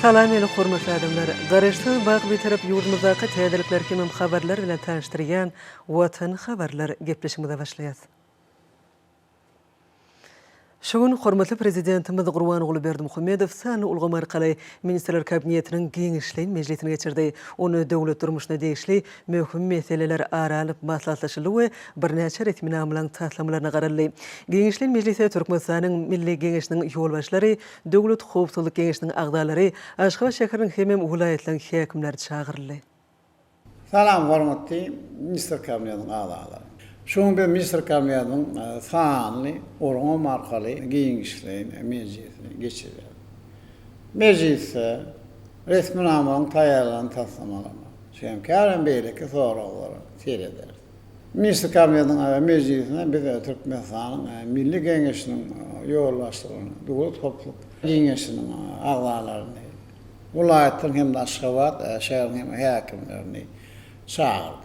Salam eli hormatly adamlar. Garaşdan baq bir tarap yurdumuzdaki täzelikler kimim habarlar bilen tanıştırýan Watan Habarlary gepleşmede başlaýar. Şoň hormatly prezidentimiz Gurbanogly Berdimuhammedow sany ulgamar galay Ministrler Kabinetiniň giňişli mejlisine geçirdi. Onu döwlet durmuşyna degişli möhüm meseleler aralyp maslahatlaşyly we birnäçe resmi namlaryň taslamlaryna garaldy. Giňişli mejlise Türkmenistanyň Milli Geňeşiniň ýolbaşlary, döwlet howpsuzlyk geňeşiniň agdalary, Aşgabat şäheriniň hemem welaýatlariň häkimleri çağıryldy. Salam hormatly Ministrler Kabinetiniň agdalary. Şoň bir Ministrler Kabinetiniň sanly organ markaly giňişli mejlisine geçirdi. Meclise resmi namlaryň taýýarlaryny tasdiklama. Şeýkärem beýleki soraglary sereder. Ministrler Kabinetiniň mejlisine biz Türkmenistanyň Milli Geňeşiniň ýolbaşlaryny, döwlet howpsuzlyk geňeşiniň agdalaryny, welaýatlaryň hem Aşgabat şäheriniň häkimlerini çağırdy.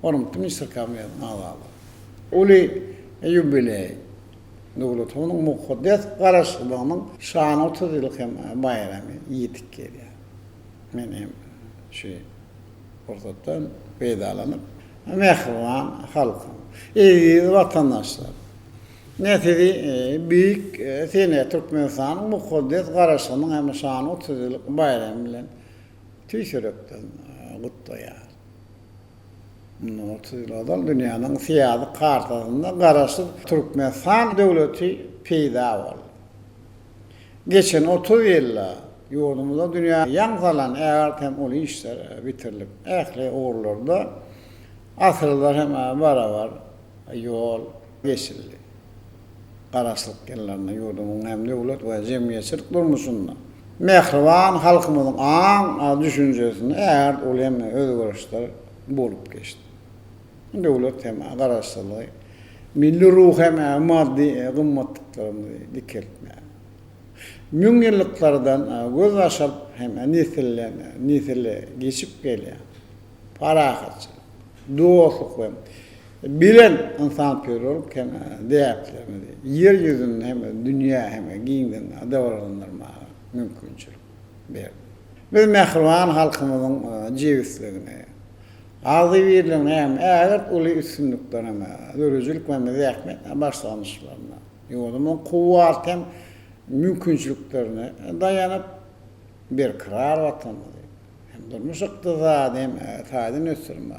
Hormatly Ministrler Kabinetiniň agdalary. Uly ýubiley döwlet honuň mukaddes garaşlygynyň şany 30 ýyllyk hem bayramy ýetip gelýär. Men hem şu ortadan peýdalanyp mehriban halkym, watandaşlar. Nätedi büyük sene Türkmenistanyň mukaddes garaşlygynyň hem şany 30 ýyllyk bayramy bilen tüýsürekden gutlaýar. 30 ýyldan dünýäniň siýasy kartasynda garaşly Türkmenistan döwleti peýda boldy. Geçen 30 ýylda ýurdumyzda dünýä ýaňsalan hem oly işler bitirilip, ähli ogurlarda asyrlar hem barabar ýol geçildi. Garaşlyk genlerine ýurdumyň hem döwlet we jemgyýetçilik durmuşynda. Mehriban halkymyzyň aň düşünjesini ol hem özgörüşler bolup geçdi. Döwlet hem garaşlygy milli ruh hem maddi gymmatlyklaryny dikeltme. Müň ýyllykllardan göz açyp hem nesille geçip gelýär. Parahatçy, dostluk we bilen insanpýerlik hem diýiplerini ýer ýüzünde hem dünýä hem giňden dawranyrma mümkinçilik berdi. Biz mehriban halkymyzyň jewsligine ağzı verilen hem eğer uly üstünlüklerine dörücülük ve mezahmet başlanışlarına ýurdumyň kuwat hem mümkinçiliklerine dayanıp bir karar watandy. Hem durmuş ykdysady hem taýdan ösürme.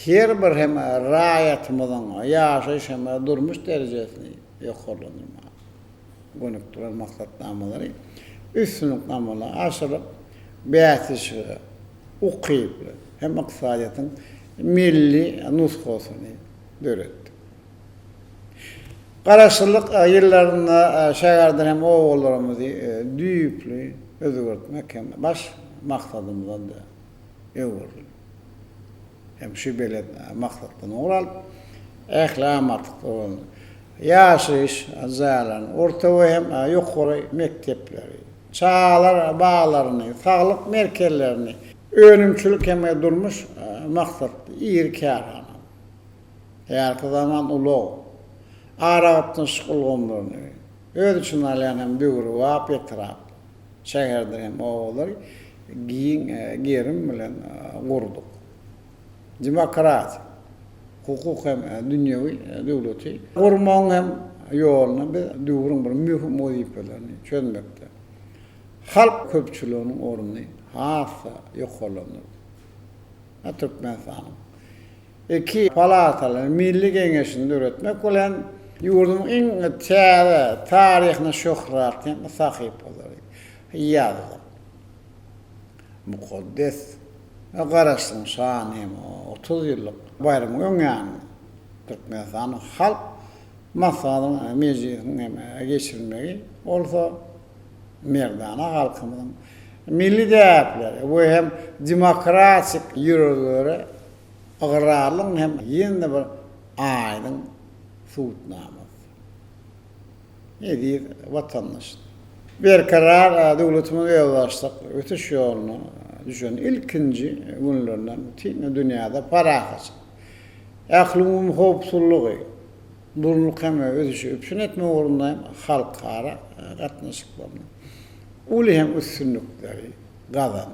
Her bir hem raýatymyzyň ýaşaýyş hem durmuş derejesini ýokarlandyrma. Gonuklar maksatnamalary üstünlüknamalar aşyryp bäsişi ukyp hem iqtisadiýatyň milli nusxasyny döretdi. Garaşlyk ýyllarynda şäherden hem ogullarymyzy düýpli özgörtmek hem baş maksadymyzdan da ýewirdi. Hem şu belet maksatdan oralyp ählamatlyk bolan ýaşaýyş zalan orta we hem ýokary mektepleri, çağlar bağlaryny, saglyk merkezlerini önümçülük hem durmuş maksatly ýer kärhana. Ýarky zaman uly Arapyň şgulgonlaryny öz üçin alýan hem döwri wap etrap şäherde hem oglary gerim bilen gurduk. Demokrat, hukuk hem dünýäwi döwleti gurmaň hem ýoluny döwrüň bir möhüm wazifelerini çözmekde. Halk köpçüliginiň orny hasa ýokarlandy. Türkmenistan. Iki palatalar Milli Geňeşini öwretmek bilen ýurdumyň iň täze taryhyna şöhrat hem sahip bolary. Ýazdy. Mukaddes garaşlyň şany hem 30 ýyllyk bayramy öňýany Türkmenistan halk masalyň mejlisini hem geçirmegi bolsa merdana halkymyň milli däpleri we hem demokratik ýürüleri agrarlyň hem ýene bir aýdyň suwtnamasy. Edir watandaş. Bir karar döwletimiň ýolbaşlyk ötüş ýoluny düşen ilkinji günlerden dünýäde parahatçy. Ähliň howpsuzlygy, durnuq hem ötüşi öpüşün etme orunda halkara gatnaşyklaryny uli hem üstünlükleri kazandı.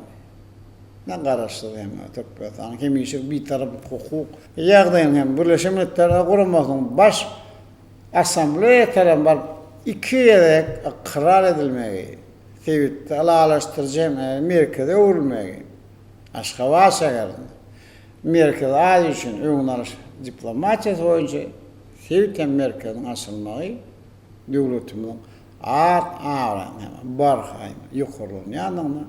Ne karıştırdı hem Türkmenistan, hem işi bir taraf hukuk, yağdayın hem Birleşmiş Milletler'e kurulmasının baş asambleye tarafı var, iki yere karar edilmeyi, Tevhid'de alaştıracağım, Amerika'da uğrulmayı, aşka varsa geldi. Amerika'da adı için onlar diplomatiyası boyunca Tevhid'de Amerika'nın asılmayı, devletimizin ağır barhayım, yukarıdan yanına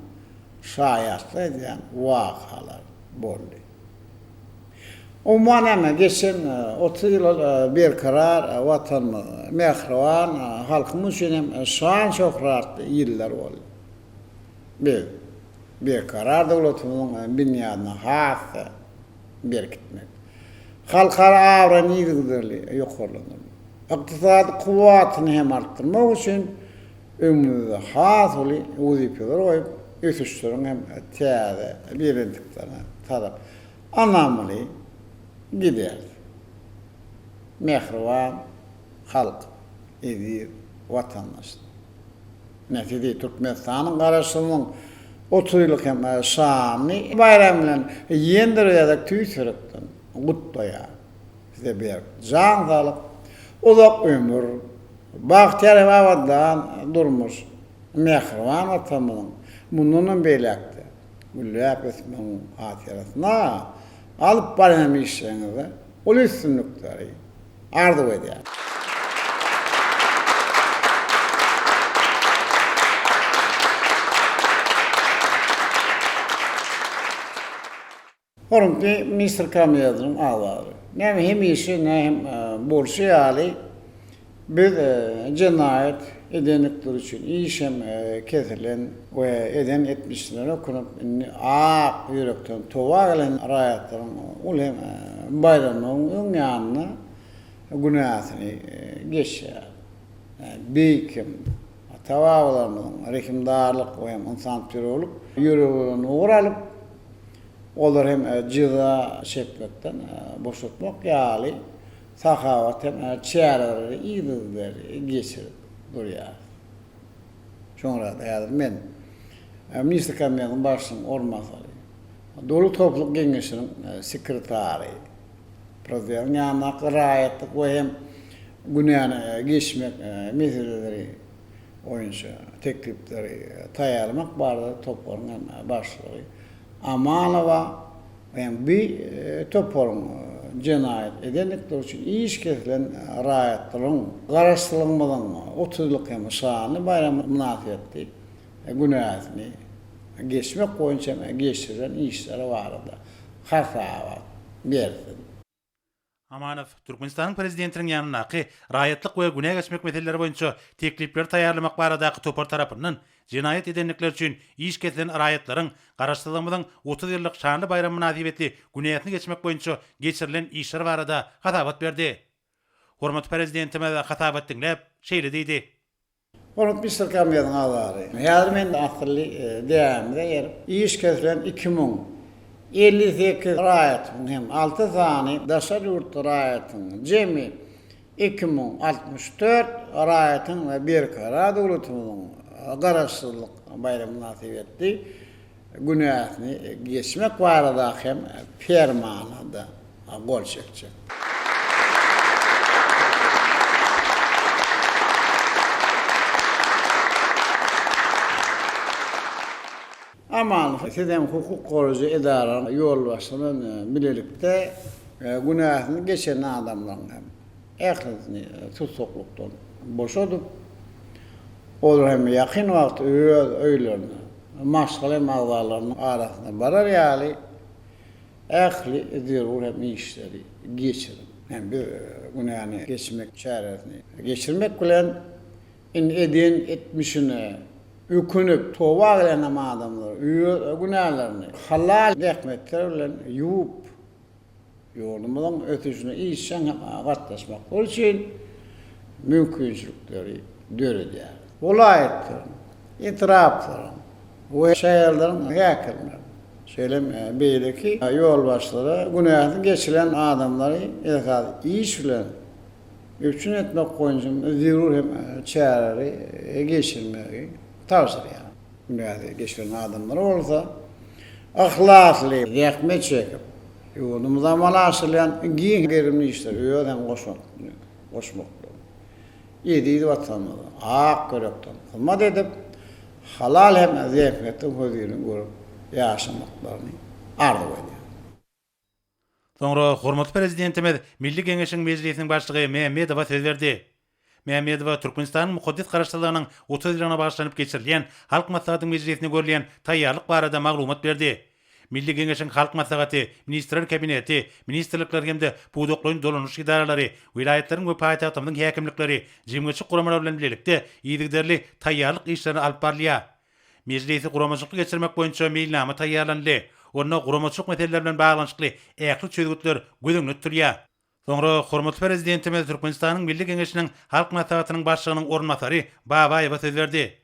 şayastlı edilen vakalar boldu. O manama geçen 30 yıl bir karar vatan mehrivan halkımız için şan çok rahat yıllar oldu. Bir karar devletimizin bünyadına hafı bir gitmek. Halkara avran iyilikleri yukarılanır. İktisadi kuvvetini hem arttırmak için ömrümüzde hasılı vazifeler koyup ötüştürün hem tiyade birindiklerine taraf anlamlı gider. Mehrivan halk edir vatandaşlar. Neticede Türkmenistan'ın karşısının 30 yıllık hem şanlı bayramla yendirerek tüy sürükten kutluya size bir can sağlık, uzak ömür, bahtiyar evavadan durmuş mehrivan vatanımızın bunun beylekti. Güllüyap etmenin hatırasına alıp barınım işlerinize o üstünlükleri arzu eder. Horumki Mr. Kamiyadırın ağları. Hem işi ne hem borçlu hali bir cinayet edenlikler için işem kesilen ve eden etmişler okunup yürekten tova gelen rayatların ulen bayramının yanına günahını geçer. Beykim tavalarının rekimdarlık ve insan türü olup yüreğine uğralıp olur hem cıza çekmekten boşaltmak yağlı sahavat hem çağrıları iyilikleri geçirir buraya. Sonra da yazdım ben Mr. Kamiyad'ın başının ormanları, Dolu Topluluk Genişliğinin sekreteri, Prezidentin yanına kırayetlik ve hem günahını geçmek meseleleri oyuncu teklifleri tayarlamak barda toplarının başları. Amanova hem bir topların cinayet edenlikler için iş kesilen rayetlerin karıştırılmadan 30 yıllık hem şanlı bayramı münasebetli günahını geçmek boyunca geçirilen işleri vardı. Hasavat versin. Amanov, Türkmenistan'ın prezidentinin yanınaki rayetlik ve günah geçmek meseleleri boyunca teklifler tayarlamak baradaki topar tarafından cinayet edenlikler için iş kesilen rayetlerin karıştırılmadan 30 yıllık şanlı bayram münasebetli günahını geçmek boyunca geçirilen işler barada hatabat verdi. Hormat prezidentime de hatabat dinlep şeýle diýdi. Hormat Mr. Kamiyad'ın ağları. Häzir men de akıllı devamda yer. İş kesilen 2058 rayetinin hem 6 tane daşar yurt rayetinin cemi 2064 rayetin ve bir karar devletimizin kararlılık bayram münasebetli günahını geçmek barada hem fermanada gol çekecek. Aman, sizden hukuk korucu idaranın yol başının birlikte günahını geçen adamların ehlini tutsakluktan boşadıp olur hem yakın vakti öylerini maşgale mağazalarının arasında barar yali ehli zirur hem işleri geçirin. Hem bir günahını geçmek çaresini geçirmek bilen eden etmişini ükünüp tova gelen adamlar günahlarını halal dekmetlerle yuup yolumdan ötesine işten katlaşmak için mümkünçülükleri döreder. Olayetlerin, itirafların ve şehirlerin yakınları. Söylem beydeki yol başları günahını geçilen adamları iş bilen üçün etmek koyuncum zirur hem çağrarı geçirmeyi tavsiye yani. günäde geçiren adamlar olsa ahlaslı, yakmet çekip yolumuzdan malaşılayan giyin gerimli işler, öğden koşmak. Yediydi vatandaşı, ak körökten hizmet edip, halal hem zevkmetin gözünü görüp yaşamaklarını arzu ediyor. Soňra hormatly prezidentimiz Milli Geňeşiň Mejlisiniň başlygy Mehmedowa söz berdi. Mehmedowa Türkmenistanyň mukaddis garaşdyrylarynyň 30 ýylyna başlanyp geçirilýän Halk Maslahatynyň mejlisine görülen taýýarlyk barada maglumat berdi. Milli Geňeşiň Halk Maslahaty, Ministrler Kabineti, ministrlikler hemde puwdaklaryň dolanyş idaralary, vilayatleriň we paýtagtymyň häkimlikleri, jemgyýetçi guramalar bilen birlikde ýygyderli taýýarlyk işlerini alyp barylýar. Mejlisi guramaçylyk geçirmek boýunça meýilnama taýýarlandy. Onda guramaçylyk meseleler bilen baglanyşykly ähli çözgütler gözeňde tuturýar. Soňra hormatly prezidentimiz Türkmenistanyň Milli Geňeşiniň Halk Maslahatynyň başlygynyň ornatary Babaýewa söz berdi.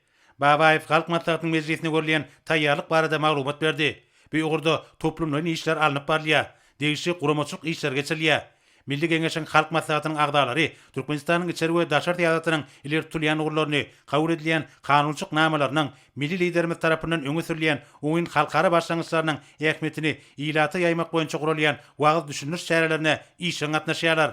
Babaýew Halk Maslahatynyň mejlisine görülen taýýarlyk barada maglumat berdi. Bu ýurda toplumlaryň işler alınıp barylýar. Degişli guramaçylyk işler geçirilýär. Milli Geňeşiň Halk Maslahatynyň agdalary Türkmenistanyň içeri we daşary ýasatynyň ileri tutulýan ugurlaryny kabul edilen kanunçyk namalarynyň milli liderimiz tarapyndan öňe sürilýän oňun halkara başlangyçlarynyň ähmiýetini ýylata ýaymak boýunça gurulýan wagt düşünüş çärelerine işe gatnaşýarlar.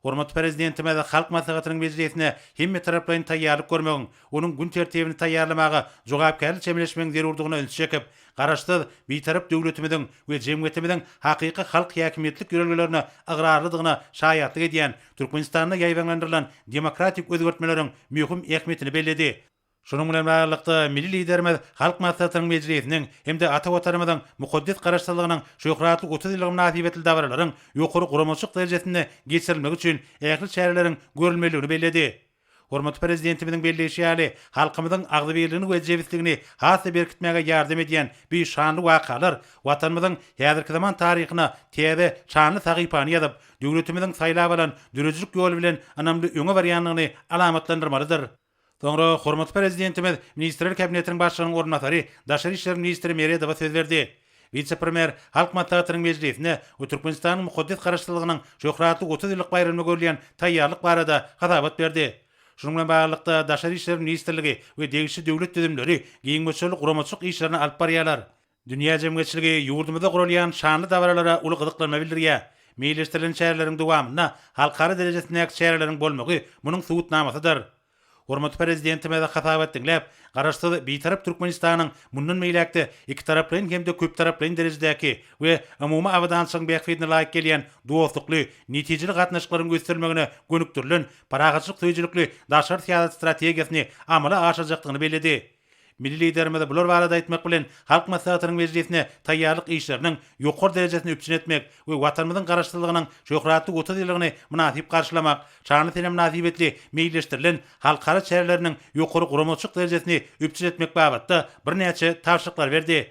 Hormatly prezidentimiz Halk Maslahatynyň mejlisine hemme taraplaryň taýýarlyk görmegiň, onuň gün tertibini taýýarlamagy jogapkärlik çemleşmegiň zerurdygyna öňe çekip, garaşdy bitarap döwletimiziň we jemgyýetimiziň hakyky halk häkimiýetlik ýörelgelerini agrarlydygyna şaýatlyk edýän Türkmenistanda ýaýbanlandyrylan demokratik özgertmeleriň mühim ähmiýetini belledi. Şunun bilen baglanykda milli liderimiz Halk Maslahatynyň mejlisiniň hemde ata watanymyzyň mukaddis garaşdyrylarynyň şöhratly 30 ýyllyk münasibetli dawaralaryň ýokary guramaçylyk derejesinde geçirilmegi üçin ähli çäreleriň görülmeligini belledi. Hormatly prezidentimiziň belleşi ýaly halkymyzyň agzybirligini we jebitligini hasy berkitmäge ýardam edýän bir şanly wakalar watanymyzyň häzirki zaman taryhyna täze şanly sahypany ýazyp, döwletimiziň saýlap alan dürüjlük ýoly bilen anamly öňe barýanlygyny alamatlandyrmalydyr. Soňra hormatly prezidentimiz Ministrler Kabinetiniň başlygynyň ornatary, Daşary işler ministri Mehmedowa söz berdi. Vice-premier Halk Maslahatynyň mejlisine we Türkmenistanyň mukaddis garaşdyrylarynyň şöhratly 30 ýyllyk bayramy görülen taýýarlyk barada hasabat berdi. Şunun bilen baglykda Daşary işler ministrligi we degişli döwlet düzümleri giňmeçilik guramaçylyk işlerini alyp barýarlar. Dünýä jemgyýetçiligi ýurdumyzda gurulýan şanly dawralara uly gyzyklanma bildirýär. Meýleşdirilen çäreleriň dowamyna halkara derejesindäki çäreleriň bolmagy munyň subutnamasydyr. Hormatly prezidentimiz hasabat dinläp, garaşdy bitarap Türkmenistanyň mundan meýläkde iki taraplyň hemde köp taraplyň derejedäki we umumy awdançyň beýikligine laýyk gelýän dostlukly, netijeli gatnaşyklaryň gösterilmegine gönükdirilen paragaçlyk söýjülükli daşary siýasat strategiýasyny amala aşyrajakdygyny belledi. Milli liderimiz bular barada aýtmak bilen Halk Maslahatynyň mejlisine taýýarlyk işleriniň ýokary derejesini üpçün etmek we watanymyzyň garaşdyrylarynyň şöhratly 30 ýyllygyny münasip garşylamak, şanly tenem münasibetli meýilleşdirilen halkara çäreleriniň ýokary guramaçylyk derejesini üpçün etmek babatda bir näçe tawşyklar berdi.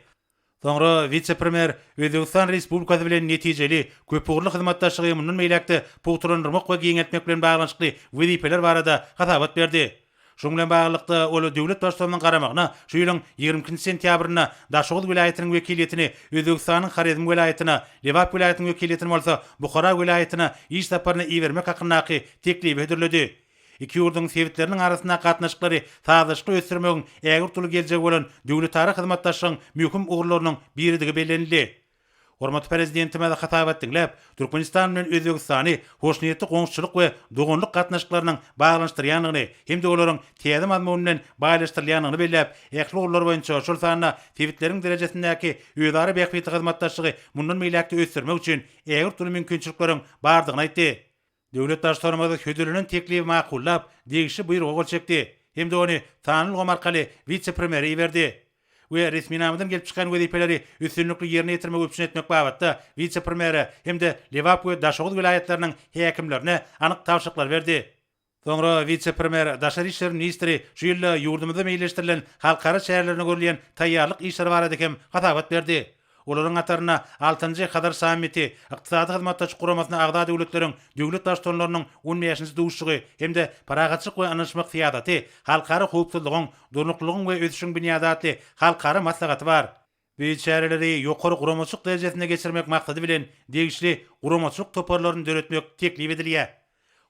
Soňra vice-premier Özbegistan Respublikasy bilen netijeli köp ugurly hyzmatdaşlygy mundan meýläkde puwturandyrmak we giňetmek bilen baglanyşykly wezipeler barada hasabat berdi. Şoň bilen baglykda ol döwlet başçylygynyň garamagyna şu ýylyň 20 sentýabryna Daşoğul vilayatynyň wekiliýetini Özbegistanyň Xarezm vilayatyna, Lewap vilayatynyň wekiliýetini bolsa Bukhara vilayatyna iş saparyna iýermek hakynaky teklip edildi. Iki ýurduň sebitleriniň arasynda gatnaşyklary sazyşly ösürmegiň ägir tuly geljek bolan döwlet tarapy hyzmatdaşlygyň mühim ugurlarynyň biridigi bellenildi. Hormatly prezidentimiz hasabat dinläp, Türkmenistan bilen Özbegistany hoşnýetli goňşuçylyk we dogonluk gatnaşyklarynyň baglanyşdyrýanyny hem de olaryň täze mazmun bilen baýlaşdyrylýanyny belläp, ähli ugurlar boýunça şol sanyna sebitleriň derejesindäki öýdary beýiklik hyzmatdaşlygy mundan meýläkde ösürmek üçin ägir tuly mümkinçilikleriň bardygyny aýtdy. Döwlet başçylygymyz hödülünün teklibi makullap, degişli buyruk gol çekdi. Hem de onu Tanrı Gomarkaly vice-premieri berdi. We resmi namydan gelip çykan wezipeleri üstünlükli ýerine ýetirmek üçin etmek babatda vice-premieri hem de Lewap we Daşoğul vilayatlarynyň häkimlerine anyk tawşyklar berdi. Soňra vice-premier Daşary işler ministri şu ýylda ýurdumyzda meýleşdirilen halkara çärelerini görülen taýýarlyk işleri barada hem hasabat berdi. Olaryň ataryna 6-njy Hadar sammiti, ykdysady hyzmatdaşlyk guramasyna agda döwletleriň döwlet başçylarynyň 15-nji duşugy hemde paragaçlyk we anlaşmak fiýadaty, halkara howpsuzlygyň, durnuklygyň we ösüşiň büniýadatly halkara maslahaty bar. Bu çäreleri ýokary guramaçylyk derejesine geçirmek maksady bilen degişli guramaçylyk toparlaryny döretmek teklip edilýär.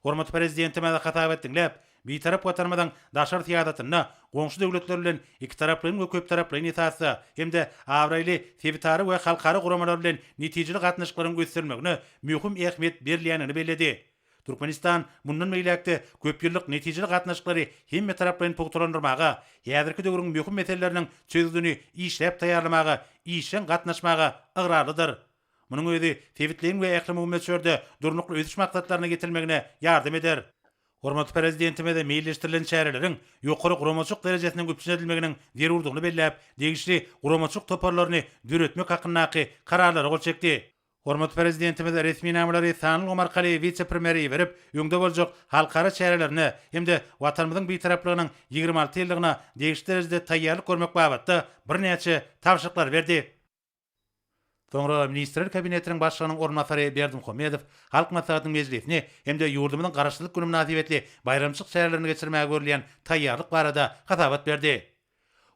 Hormatly prezidentimiz hasabat dinläp, bir tarap watanmadan daşar tiýadatyna goňşy döwletler bilen iki taraplaryň we köp taraplaryň ýetasy hemde awraýly tebitary we halkara guramalar bilen netijeli gatnaşyklaryň göstermegine mühim ähmiýet berilýänini bellädi. Türkmenistan mundan meýlekde köp ýyllyk netijeli gatnaşyklary hemme taraplaryň pugtulandyrmaga, häzirki döwrüň mühim meselelerini çözüldüni işläp taýýarlamaga, işen gatnaşmaga ıgrarlydyr. Munyň özi tebitliň we ähli muhimmetçörde durnukly ödüş maksatlaryna getirmegine ýardym eder. Hormatly prezidentime de meýilleşdirilen çäreleriň ýokary guramaçyk derejesiniň güpçünedilmeginiň zerurdygyny belläp, degişli guramaçyk toparlaryny döretmek hakynaky kararlary gol çekdi. Hormatly prezidentime de resmi namalary sanyl markaly vice-premieri berip, ýöňde boljak halkara çärelerini hemde watanymyzyň bir taraplygynyň 26 ýyllygyna degişli derejede taýýarlyk görmek babatda birnäçe tawşyklar berdi. Soňra Ministrler Kabinetiniň başlygynyň ornatary Berdimuhammedow halk maslahatynyň mejlisini hemde ýurdumynyň garaşlyk günü münasibetli bayramçyk çärelerini geçirmäge görülýän taýýarlyk barada hatabat berdi.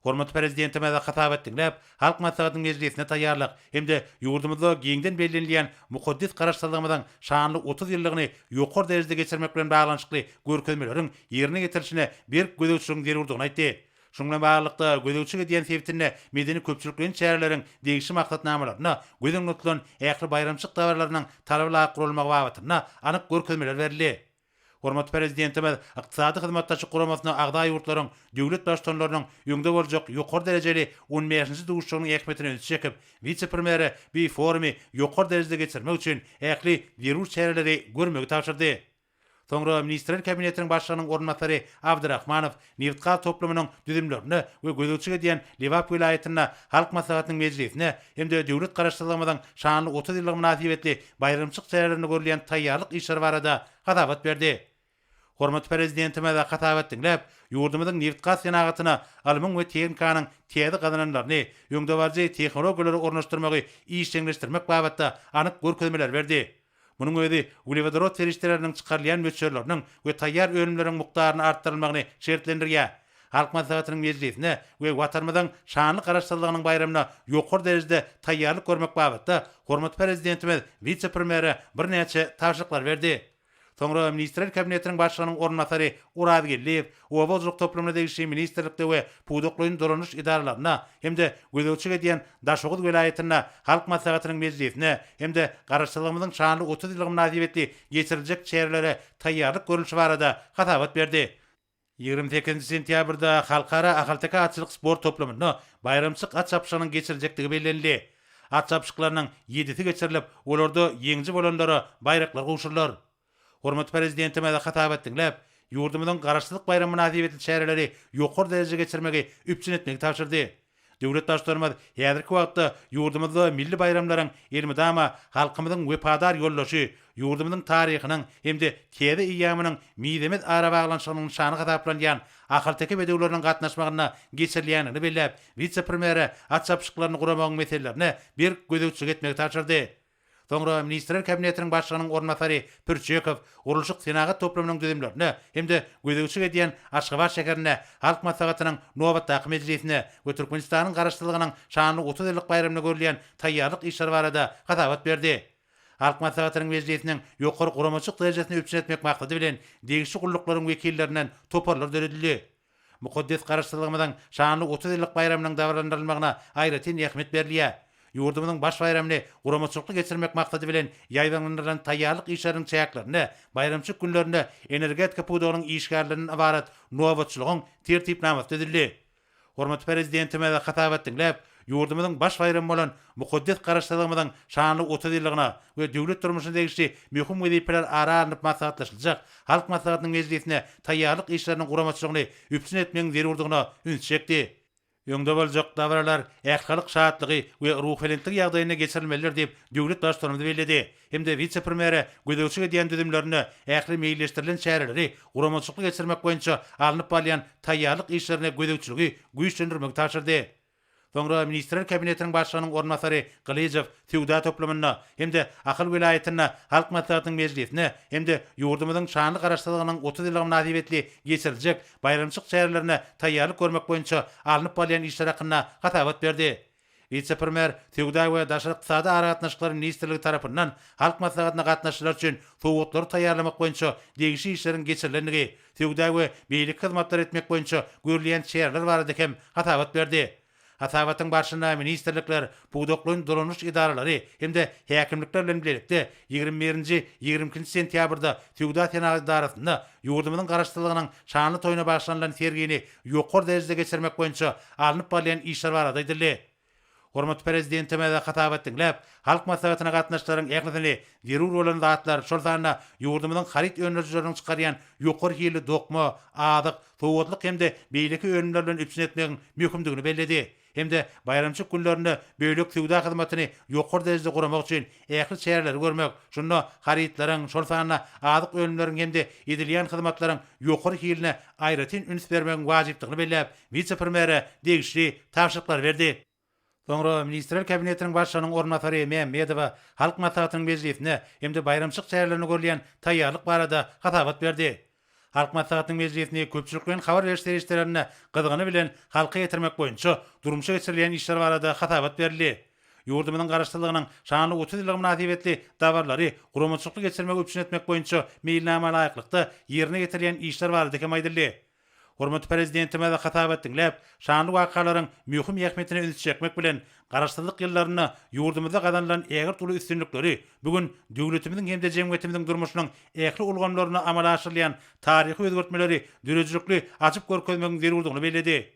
Hormatly prezidentime de hatabat dinläp, halk maslahatynyň mejlisine taýýarlyk hemde ýurdumyzda giňden bellenilýän mukaddis garaşdyrlygymyň şanly 30 ýyllygyny ýokary derejede geçirmek bilen baglanyşykly görkezmeleriň ýerine getirişine bir gödöwçüligiň zerurdygyny aýtdy. Şundan bağlılıkta gödöwçilik ediyen sebitine medeni köpçülüklerin çärelerin degişi maksatnamalaryna, gödüň tutulýan ähli bayramçyk dawarlarynyň talabyla gurulmagy babatyna anyk görkezmeler berildi. Hormatly prezidentime ykdysady hyzmatdaşyk guramasyna agda ýurtlaryň, döwlet başçylarynyň ýöňde boljak ýokary derejeli 15-nji duguşçylygyň ähmiýetini ölçü çekip, vice-premieri bir forumy ýokary derejede geçirmek üçin ähli zerur çäreleri görmegi tapşyrdy. Soňra Ministrler Kabinetiniň başlygynyň ornatary Abdurrahmanow Newtgal toplamynyň düzümlerini we gödöwçilik ediyen Lewap vilayatyna halk maslahatynyň mejlisine hemde döwlet garaşdyrlygymyň şanly 30 ýyllyk münasibetli bayramçyk çärelerini görülýän taýýarlyk işler barada hatabat berdi. Hormatly prezidentime de hatabat dinläp, ýurdumyzyň Newtgal senagatyna alymyň we tehnikanyň täze gazananlaryny, ýöňde barjy tehnologiýalary ornaşdyrmagy işleňleşdirmek babatda anyk görkezmeler berdi. Munyň özi ulevodorod ferişteleriniň çykarylýan möçörleriniň we taýýar önümleriň mukdaryny artdyrylmagyny şertlendirýär. Halk maslahatynyň mejlisine we watanymyzyň şanly garaşdyrlygynyň bayramyna ýokary derejede taýýarlyk görmek babatda hormatly prezidentimiz vice-premieri birnäçe tawşyklar berdi. Soňra Ministrler Kabinetiniň başlygynyň ornatary Uradgilliýew O.Hojaniyazow toplamyna degişli ministrlikde we puwduklyň doranuş idaralaryna hemde gödöwçilik ediyen Daşoğuz vilayatyna halk maslahatynyň mejlisine hemde garaşdyrlygymyzyň şanly 30 ýyllyk münasibetli geçiriljek çärelere taýýarlyk görülüşi barada hatabat berdi. 28 sentýabrda halkara ahaltaka atçylyk sport toplamyna bayramçyk at çapşygynyň geçiriljekdigi bellenildi. At çapşyklarynyň 7-si geçirilip, olarda ýeňji bolanlara bayraklar gowşurlar. Hormatly prezidentime de hatabat dinläp, ýurdumyzyň garaşlyk bayram münasibetli çäreleri ýokary derejede geçirmegi üpçün etmegi tapşyrdy. Döwlet başçylarymyz häzirki wagtda ýurdumyzda milli bayramlaryň elmidama halkymyzyň wepadar ýollaşy, ýurdumyzyň taryhynyň hemde täze iýamynyň midemet ara baglanşygynyň şany gataplanýan ahaltaki bedewleriniň gatnaşmagyna geçirilýänini belläp, vice-premieri at çapşyklaryny guramagyň meselelerini bir gödöwçilik etmegi tapşyrdy. Soňra Ministrler Kabinetiniň başlygynyň ornatary Pürçekow urulşyk senagat toplamynyň düzümlerini hemde gödöwçilik ediyen Aşgabat şäherine halk maslahatynyň nowatdaky mejlisine we Türkmenistanyň garaşdyrlygynyň şanly 30 ýyllyk bayramyna görülýän taýýarlyk işler barada hatabat berdi. Halk maslahatynyň mejlisiniň ýokary guramaçyk derejesine öpçün etmek maksady bilen degişli gulluklarryň wekillerinden toparlar döredildi. Mukaddis garaşdyrlygymyň şanly 30 ýyllyk bayramynyň dawarlandyrylmagyna aýratyn ähmiýet berilýär. Ýurdumynyň baş bayramyny guramaçykly geçirmek maksady bilen ýaýlandyrylan taýýarlyk işleriň çäklerini, bayramçyk günlerini energetika puwdugynyň işgärleriniň abarat nowatçylygyň tertipnamasy edildi. Hormatly prezidentime de hatabat dinläp, ýurdumyzyň baş bayramy bolan mukaddis garaşdyrlygymyň şanly 30 ýyllygyna we döwlet durmuşyna degişli möhüm wezipeler aralanyp maslahatlaşyljak halk maslahatynyň mejlisine taýýarlyk işleriniň guramaçylygyny üpçün etmegiň zerurdygyna üns çekdi. Ýöňde boljak dawarlar ählilik şatlygy we ruhlenlik ýagdaýyna geçirilmelidir diýip döwlet başçylaryny bellädi. Hemde vice-premieri gödöwçilik ediyen düzümlerini ähli meýilleşdirilen çäreleri guramaçykly geçirmek boýunça alınıp balyan taýýarlyk işlerine gödöwçiligi güýçlendirmek tapşyrdy. Soňra Ministrler Kabinetiniň başlygynyň ornatary Galijew Tewda toplamyna hemde Akyl vilayatyna halk maslahatynyň mejlisine hemde ýurdumyzyň şanly garaşdyrlygynyň 30 ýyllyk münasibetli geçiriljek bayramçyk çärelerine taýýarlyk görmek boýunça alınıp balyan işler hakkynda hatabat berdi. Vice-premier Tügda we Daşarık Iqtisady Aragatnaşyklary Ministrligi tarapyndan halk maslahatyna gatnaşyşlar üçin sowgatlary taýýarlamak boýunça degişi işleriň geçirilenligi, Tügda we beýlik hyzmatlar etmek boýunça görülýän çäreler barada hem hatabat berdi. Hatabatyň başynda ministrlikler, puwdoklyň durmuş idaralary hemde häkimlikler bilen birlikde 21-nji 22-nji sentýabrda Tügda Senaty idarasynda ýurdumyň garaşdyrlygynyň şanly toýuna başlanýan sergini ýokary derejede geçirmek boýunça alınıp barýan işler barada edildi. Hormat prezidentime de hatabat dinläp, halk maslahatyna gatnaşlaryň äglisini zerur bolan zatlar şol sanda ýurdumyň harit öňürjülerini çykarýan ýokary hili dokma, adyk, sowgatlyk hemde beýleki önümler bilen üpsün etmegiň möhümdigini belledi. Hemde bayramçyk günlerinde beýlek Tügda hyzmatyny ýokary derejede guramak üçin ähli çäreler görmek, şunda haritlaryň şol sanda adyk önümleriň hemde edilýän hyzmatlaryň ýokary hiline aýratyn üns bermegiň wajypdygyny bellep, vice-premier degişli tapşyryklar berdi. Soňra ministrler kabinetiniň başçynyň ornatary Mehmedowa halk maslahatynyň mejlisine hemde bayramçyk çärelerine görülýän taýýarlyk barada hatabat berdi. Halk maslahatynyň mejlisine köpçülik bilen habar berişlerine gyzygyny bilen halka ýetirmek boýunça durmuşa geçirilýän işler barada hatabat berildi. Ýurdumyň garaşdyrlygynyň şanly 30 ýyllyk münasibetli dawarlary guramaçykly geçirmek üçin etmek boýunça meýilnama laýyklykda ýerine getirilýän işler barada hem aýdyldy. Hormat prezidentime de hatabat dinläp, şanly wakalaryň möhüm ähmiýetine üns çekmek bilen garaşdyrlyk ýyllaryna ýurdumyzda gadanlanan ägir tuly üstünlikleri bugün döwletimiziň hemde jemgyýetimiziň durmuşynyň ähli ulgamlaryna amala aşyrylýan taryhy özgertmeleri dürejlikli açyp görkezmegiň zerurdygyny belledi.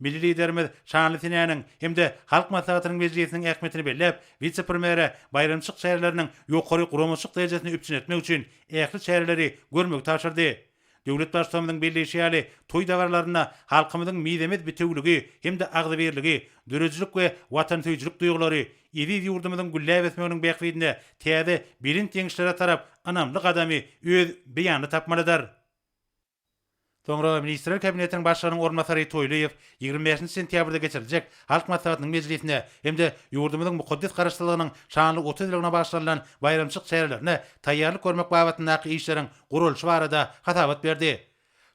Milli liderimiz şanly sinäniň hemde halk maslahatynyň mejlisiniň ähmiýetini bellep, vice-premier bayramçyk çäreleriniň ýokary guramaçyk derejesine üpsün etmek üçin ähli çäreleri görmek taşyrdy. Döwlet başçylygymyň birleşýäli toý dawarlaryna halkymyzyň midemet bitewligi hemde agdyberligi, dürejlik we watansyjlyk duýgulary ýedi ýurdumyzyň gülläp etmegiň beýikliginde täze birin teňişlere tarap anamlyk adamy öz beýany tapmalydyr. Soňra ministrler kabinetiniň başçylygynyň ornatary Toýlaýew 25-nji sentýabrda geçiriljek halk maslahatynyň mejlisine hemde ýurdumyzyň mukaddes garaşdyrlygynyň şanly 30 ýylyna başlanýan bayramçyk çärelerine taýýarlyk görmek babatyndaky işleriň gurulşy barada hatabat berdi.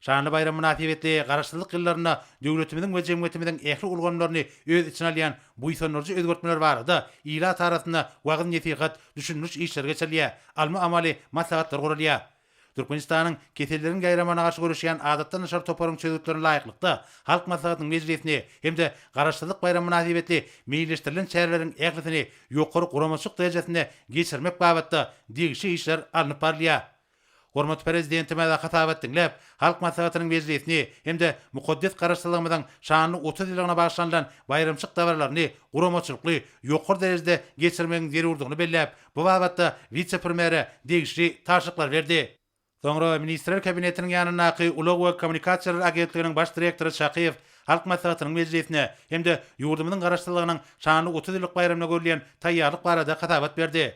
Şanly bayram münasibetli garaşdyrlyk ýyllaryna döwletimiziň we jemgyýetimiziň ähli ulgamlaryny öz içine alýan bu ýysanyrjy özgertmeler barada ýyla tarasyna wagyn nesihat düşünmüş işler geçirilýär. Almy amaly maslahatlar gurulýar. Türkmenistanyň kesellerin gaýramana garşy görüşýän adatdan naşar toparyň çözüklerine laýyklykda halk maslahatynyň mejlisine hemde garaşdyrlyk bayram münasibetli meýilleşdirilen çäreleriň ählisini ýokary guramaçyk derejesine geçirmek babatda degişi işler alınıp barylýar. Hormat prezidentime de hatabat dinläp, halk maslahatynyň mejlisine hemde mukaddes garaşdyrlygymyzyň şanly 30 ýylyna başlanýan bayramçyk dawarlaryny guramaçykly ýokary derejede geçirmegiň zerurdygyny bellep, bu babatda vice-premier degişli taşyklar berdi. Soňra ministrler kabinetiniň ýanynaky Ulug we Kommunikasiýalar agentliginiň baş direktory Şakyýew halk maslahatynyň mejlisine hemde ýurdumyzyň garaşdyrlygynyň şanly 30 ýyllyk bayramyna görülýän taýýarlyk barada hatabat berdi.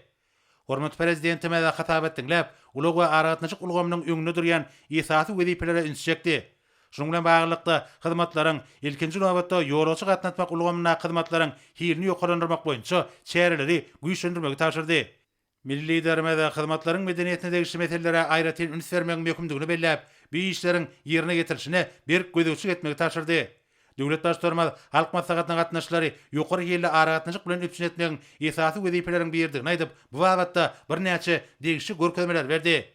Hormat prezidentime de hatabat dinläp, Ulug we aragatnaçyk ulgamynyň öňünde durýan esasy wezipelere üns çekdi. Şonuň bilen baglykda hyzmatlaryň ilkinji nowatda ýolgaçy gatnatmak ulgamyna hyzmatlaryň hilini ýokarlandyrmak boýunça çäreleri güýçlendirmegi taşyrdy. Milli liderime de hyzmatlaryň medeniýetine degişli meselelere aýratyn üns bermegiň möhümdigini bellep, bu işleriň ýerine getirilişine bir gözükçü etmegi taşyrdy. Döwlet başçylaryň halk maslahatyna gatnaşlary ýokary ýerli aragatnaçyk bilen üpsün etmegiň esasy wezipeleriň birdigini aýdyp, bu babatda bir näçe degişli görkezmeler berdi.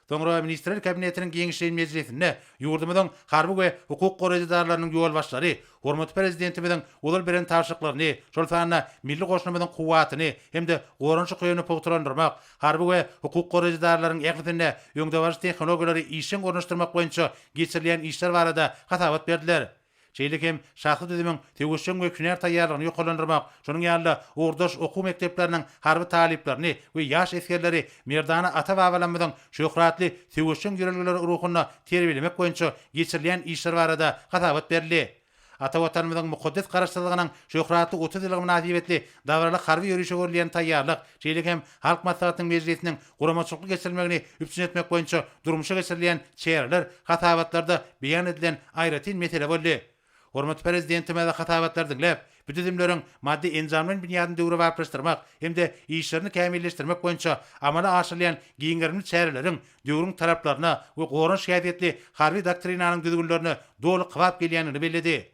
Soňra ministrler kabinetiniň giňişleýän mejlisinde ýurdumyzyň harby we hukuk goraýjylarynyň ýol başlary, hormat prezidentimiziň ular beren taşyklaryny, şol sanda milli goşunumyzyň kuwatyny hemde gorançy goýuny pogturandyrmak, harby we hukuk goraýjylarynyň ählisinde ýöňdewaş tehnologiýalary işin gornaşdyrmak boýunça geçirilýän işler barada hatabat berdiler. Şeýle hem şahsy düzümiň tegeşen we küner taýýarlygyny ýokarlandyrmak, şonuň ýaly ordaş okuw mekdepleriniň harby taliplerini we ýaş eskerleri merdana ata-babalarymyzyň şöhratly tegeşen ýörelgileri ruhyna terbiýelemek boýunça geçirilýän işler barada hatabat berildi. Ata watanymyzyň mukaddes garaşdyrlygynyň şöhraty 30 ýyllyk münasibetli dawarly harby ýörüşe görülýän taýýarlyk, şeýle hem halk maslahatynyň mejlisiniň guramaçykly geçirilmegini üpsün etmek boýunça durmuşa geçirilýän çäreler hatabatlarda beýan edilen aýratyn mesele boldy. Hormat prezidentime de hatabatlar dinläp, bu düzümleriň maddi enjamlaryň binýadyny döwre barplaşdyrmak hemde işlerini kämilleşdirmek boýunça amala aşyrylýan giňerli çäreleriň döwrüň taraplaryna we goran şäheriyetli harby doktrinanyň düzgünlerini dolu kybap gelýänini belledi.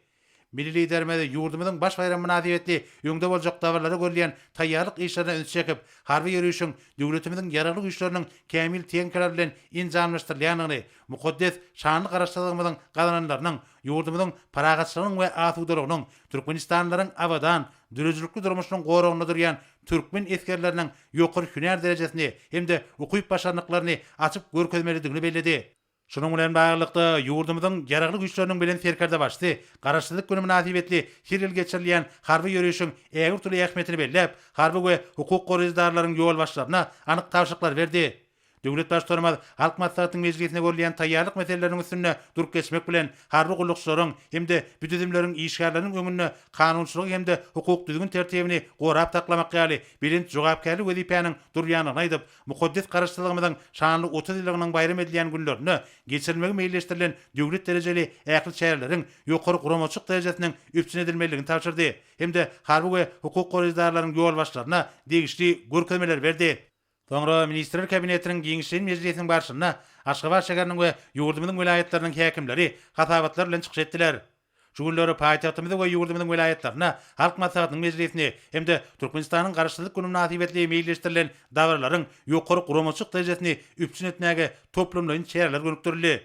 Milli liderimiz yurdumyzyň baş bayram münasibetli öňde boljak dawarlary görleýän taýýarlyk işlerine üns çekip, harby ýürüýüşiň döwletimiziň ýararly güýçleriniň kämil teňkeler bilen injamlaşdyrylýanyny, mukaddes şanly garaşdyrlygymyzyň gazananlarynyň, yurdumyzyň paragatçylygynyň we asudalygynyň, türkmenistanlaryň awadan dürüjlükli durmuşynyň goragyny durýan türkmen eskerleriniň ýokary hünär derejesini hemde ukyp başarnyklaryny açyp görkezmelidigini belledi. Şunun bilen baglanykda yurdumyzyň ýaragly güýçleriniň bilen serkerde başdy. Garaşdyrlyk günü münasibetli her ýyl geçirilýän harby ýürüýüşiň ägir türlü ähmiýetini bellep, harby we hukuk goraýjylarynyň ýol başlaryna anyk tawşyklar berdi. Döwlet başlarymyz halk maslahatynyň meclisine görülýän taýýarlyk meseleleriň üstünde durup geçmek bilen harby gullukçylaryň hemde bütünleriň işgärläriniň öňünde kanunçylyk hemde hukuk düzgün tertibini gorap taklamak ýaly bilinç jogapkärlik wezipäniň durýanyny aýdyp, mukaddes garaşdyrlygymyzyň şanly 30 ýylygynyň bayram edilýän günlerini geçirmegi meýilleşdirilen döwlet derejeli ähli şäherleriň ýokary guramaçyk derejesiniň üpçün edilmeligini tapşyrdy. Hemde harby we hukuk goraýjylarynyň ýol başlaryna degişli görkezmeler berdi. Soňra Ministrler Kabinetiniň giňişli mejlisiniň başçysyna Aşgabat şäheriniň we ýurdumyzyň vilayetleriniň häkimleri hatabatlar bilen çykyş etdiler. Şu günleri paýtagtymyzyň we ýurdumyzyň vilayetlerine halk maslahatynyň mejlisini hemde Türkmenistanyň garaşdyrlyk günü münasibetli meýilleşdirilen dawarlaryň ýokary guramaçyk derejesini üpçün etmäge toplumlaryň çäherler gönükdirildi.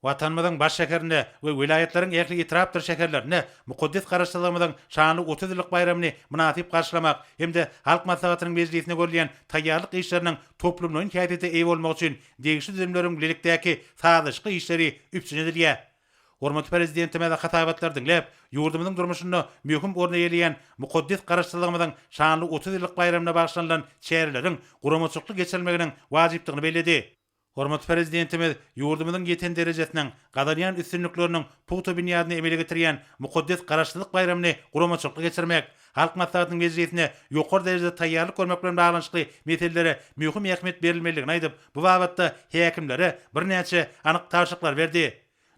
Watanymyzyň baş şäherine we vilayetleriň ähli itrapdyr şäherlerine mukaddes garaşdyrlygymyzyň şanly 30 ýyllyk bayramyny münasip garşylamak hemde halk maslahatynyň mejlisine görülýän taýýarlyk işleriniň toplumlaryň kädete eý bolmak üçin degişli düzümleriň birlikdäki sazyşky işleri üpçün edilýär. Hormatly prezidentime hatabatlar dinlep, yurdumyzyň durmuşyny möhüm orna ýelýän mukaddes garaşdyrlygymyzyň şanly 30 ýyllyk bayramyna bagşlanýan şäherleriň guramaçykly geçirilmeginiň wajypdygyny belledi. Hormatly prezidentimiz yurdumyzyň ýeten derejesiniň gadanýan üstünlikleriniň putu binýadyny emele getirýän mukaddes garaşdyrlyk bayramyny guramaçykly geçirmek, halk maslahatynyň mejlisine ýokary derejede taýýarlyk görmek bilen baglanşykly meselelere möhüm ähmiýet berilmeligini aýdyp, bu wagtda häkimlere birnäçe anyk tawşyklar berdi.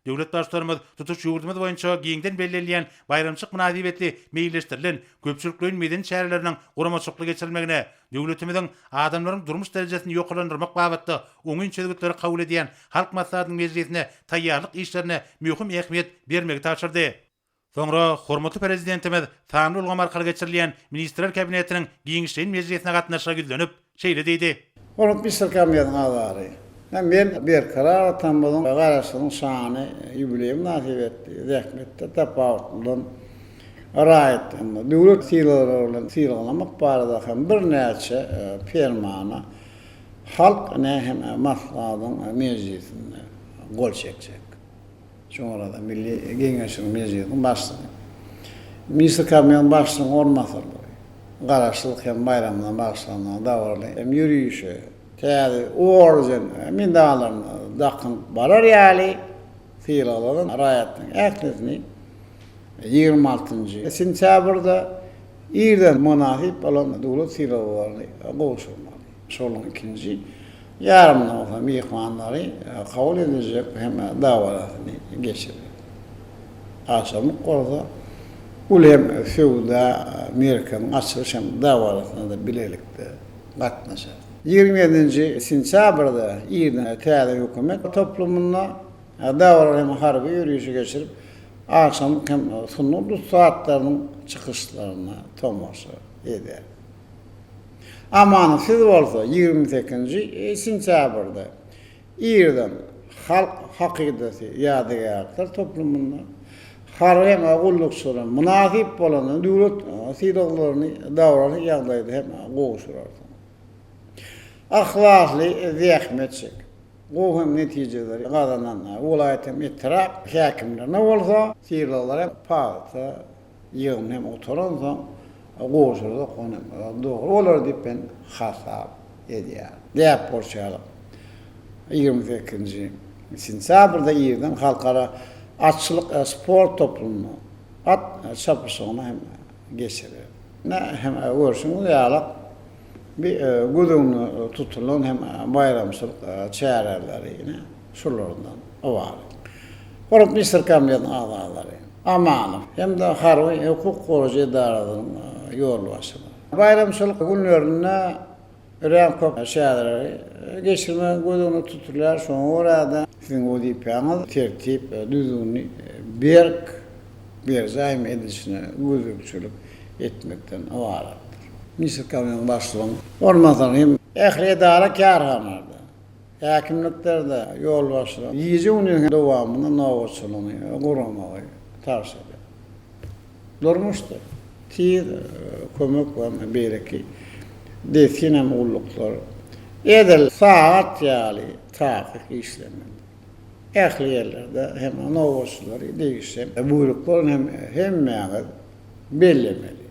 Döwlet başlarymyz tutuş ýurdumyz boýunça giňden bellilen bayramçyk münasibetli meýilleşdirilen köpçülikleriň meden şäherleriniň guramaçykly geçirilmegine, döwletimiziň adamlaryň durmuş derejesini ýokarlandyrmak babatda oňun çözgütleri kabul edýän halk maslahatynyň mejlisine taýýarlyk işlerine möhüm ähmiýet bermegi tapşyrdy. Soňra hormatly prezidentimiz sanly ulgamy arkaly geçirilýän Ministrler Kabinetiniň giňişli mejlisine gatnaşyga güzlenip şeýle diýdi. Hormatly Ministrler Kabinetiniň agzary. Ben bir karar atanmadan garaşdyryň şany ýübiley münasibetli zähmetde tapawutlyň raýatlygyny döwlet syýlaryny syýlamak barada hem birnäçe fermana halk hem maslahatyň mejlisine gol çekjek. Şoňra da Milli Geňeşiň mejlisiniň başlygy. Minister Kabinetiniň başlygyny ornatyrdy. Garaşdyrlyk hem bayramyna bagşlanan dawarly hem ýürüýüşe täze orzen min dağlarına dakın barar ýaly syýlanan raýatlyň ählisini 26 sentýabrda ýerden münasip bolan döwlet syýlawlaryny goşulmaly. Şonuň ikinji ýarymyna mehmanlary kabul edilýek hem dawalatyny geçirir. Aşamy gorda ulem feowda Amerikanyň açylyş hem dawalatyny da bilelikde gatnaşar. 27 sentýabrda ýerden täze hökümet toplumuna dawra hem harby ýürüýüşe geçirip akşam hem sunuldy saatlaryň çykyşlaryna tomaşa eder. Aman siz bolsa 28 sentýabrda ýerden halk hakykati ýadygarlar toplumuna harby hem gullukçylaryň münasip bolan döwlet syýlaklaryny dawrany ýagdaýda hem goşurar. Ahlakly zähmetçik. Bu hem netijeleri gazanan vilayetym itirap häkimlerine bolsa, syýlalar hem paýta ýygyň hem oturan soň goşurda konup dogry olar diýip ben hasap edýär. Diýip bolşaly. 28 sentýabrda ýerden halkara atçylyk sport toplumuny at çapyşygyna hem geçirir. Hem görüşüňiz ýaly bir gudugny tutulan hem bayramçylyk çäherlerini şulardan awary. Hormatly Ministrler Kabinetiniň agzalary. Amanow hem de harby hukuk goraýjy idarasynyň ýol başçylary. Bayramçylyk günlerine ýören köp şäherleri geçirme gudugny tuturlar, şoňa da siziň wezipäňiz tertip düzgünni berk bir zaim edişine gözükçülük etmekten avarattır. Misir Kamyon başlığın olmadan hem ehli dara kârhanardı. Hakimliklerde yol başlığı. Yiyici onun devamında navaçılığını, kuramağı tavsiye eder. Durmuştu. Tir kömök ve belki definem ulluklar. Edel saat yali takip işlemedi. Ehli yerlerde hem navaçları değişse buyrukların hem meğer bellemeli.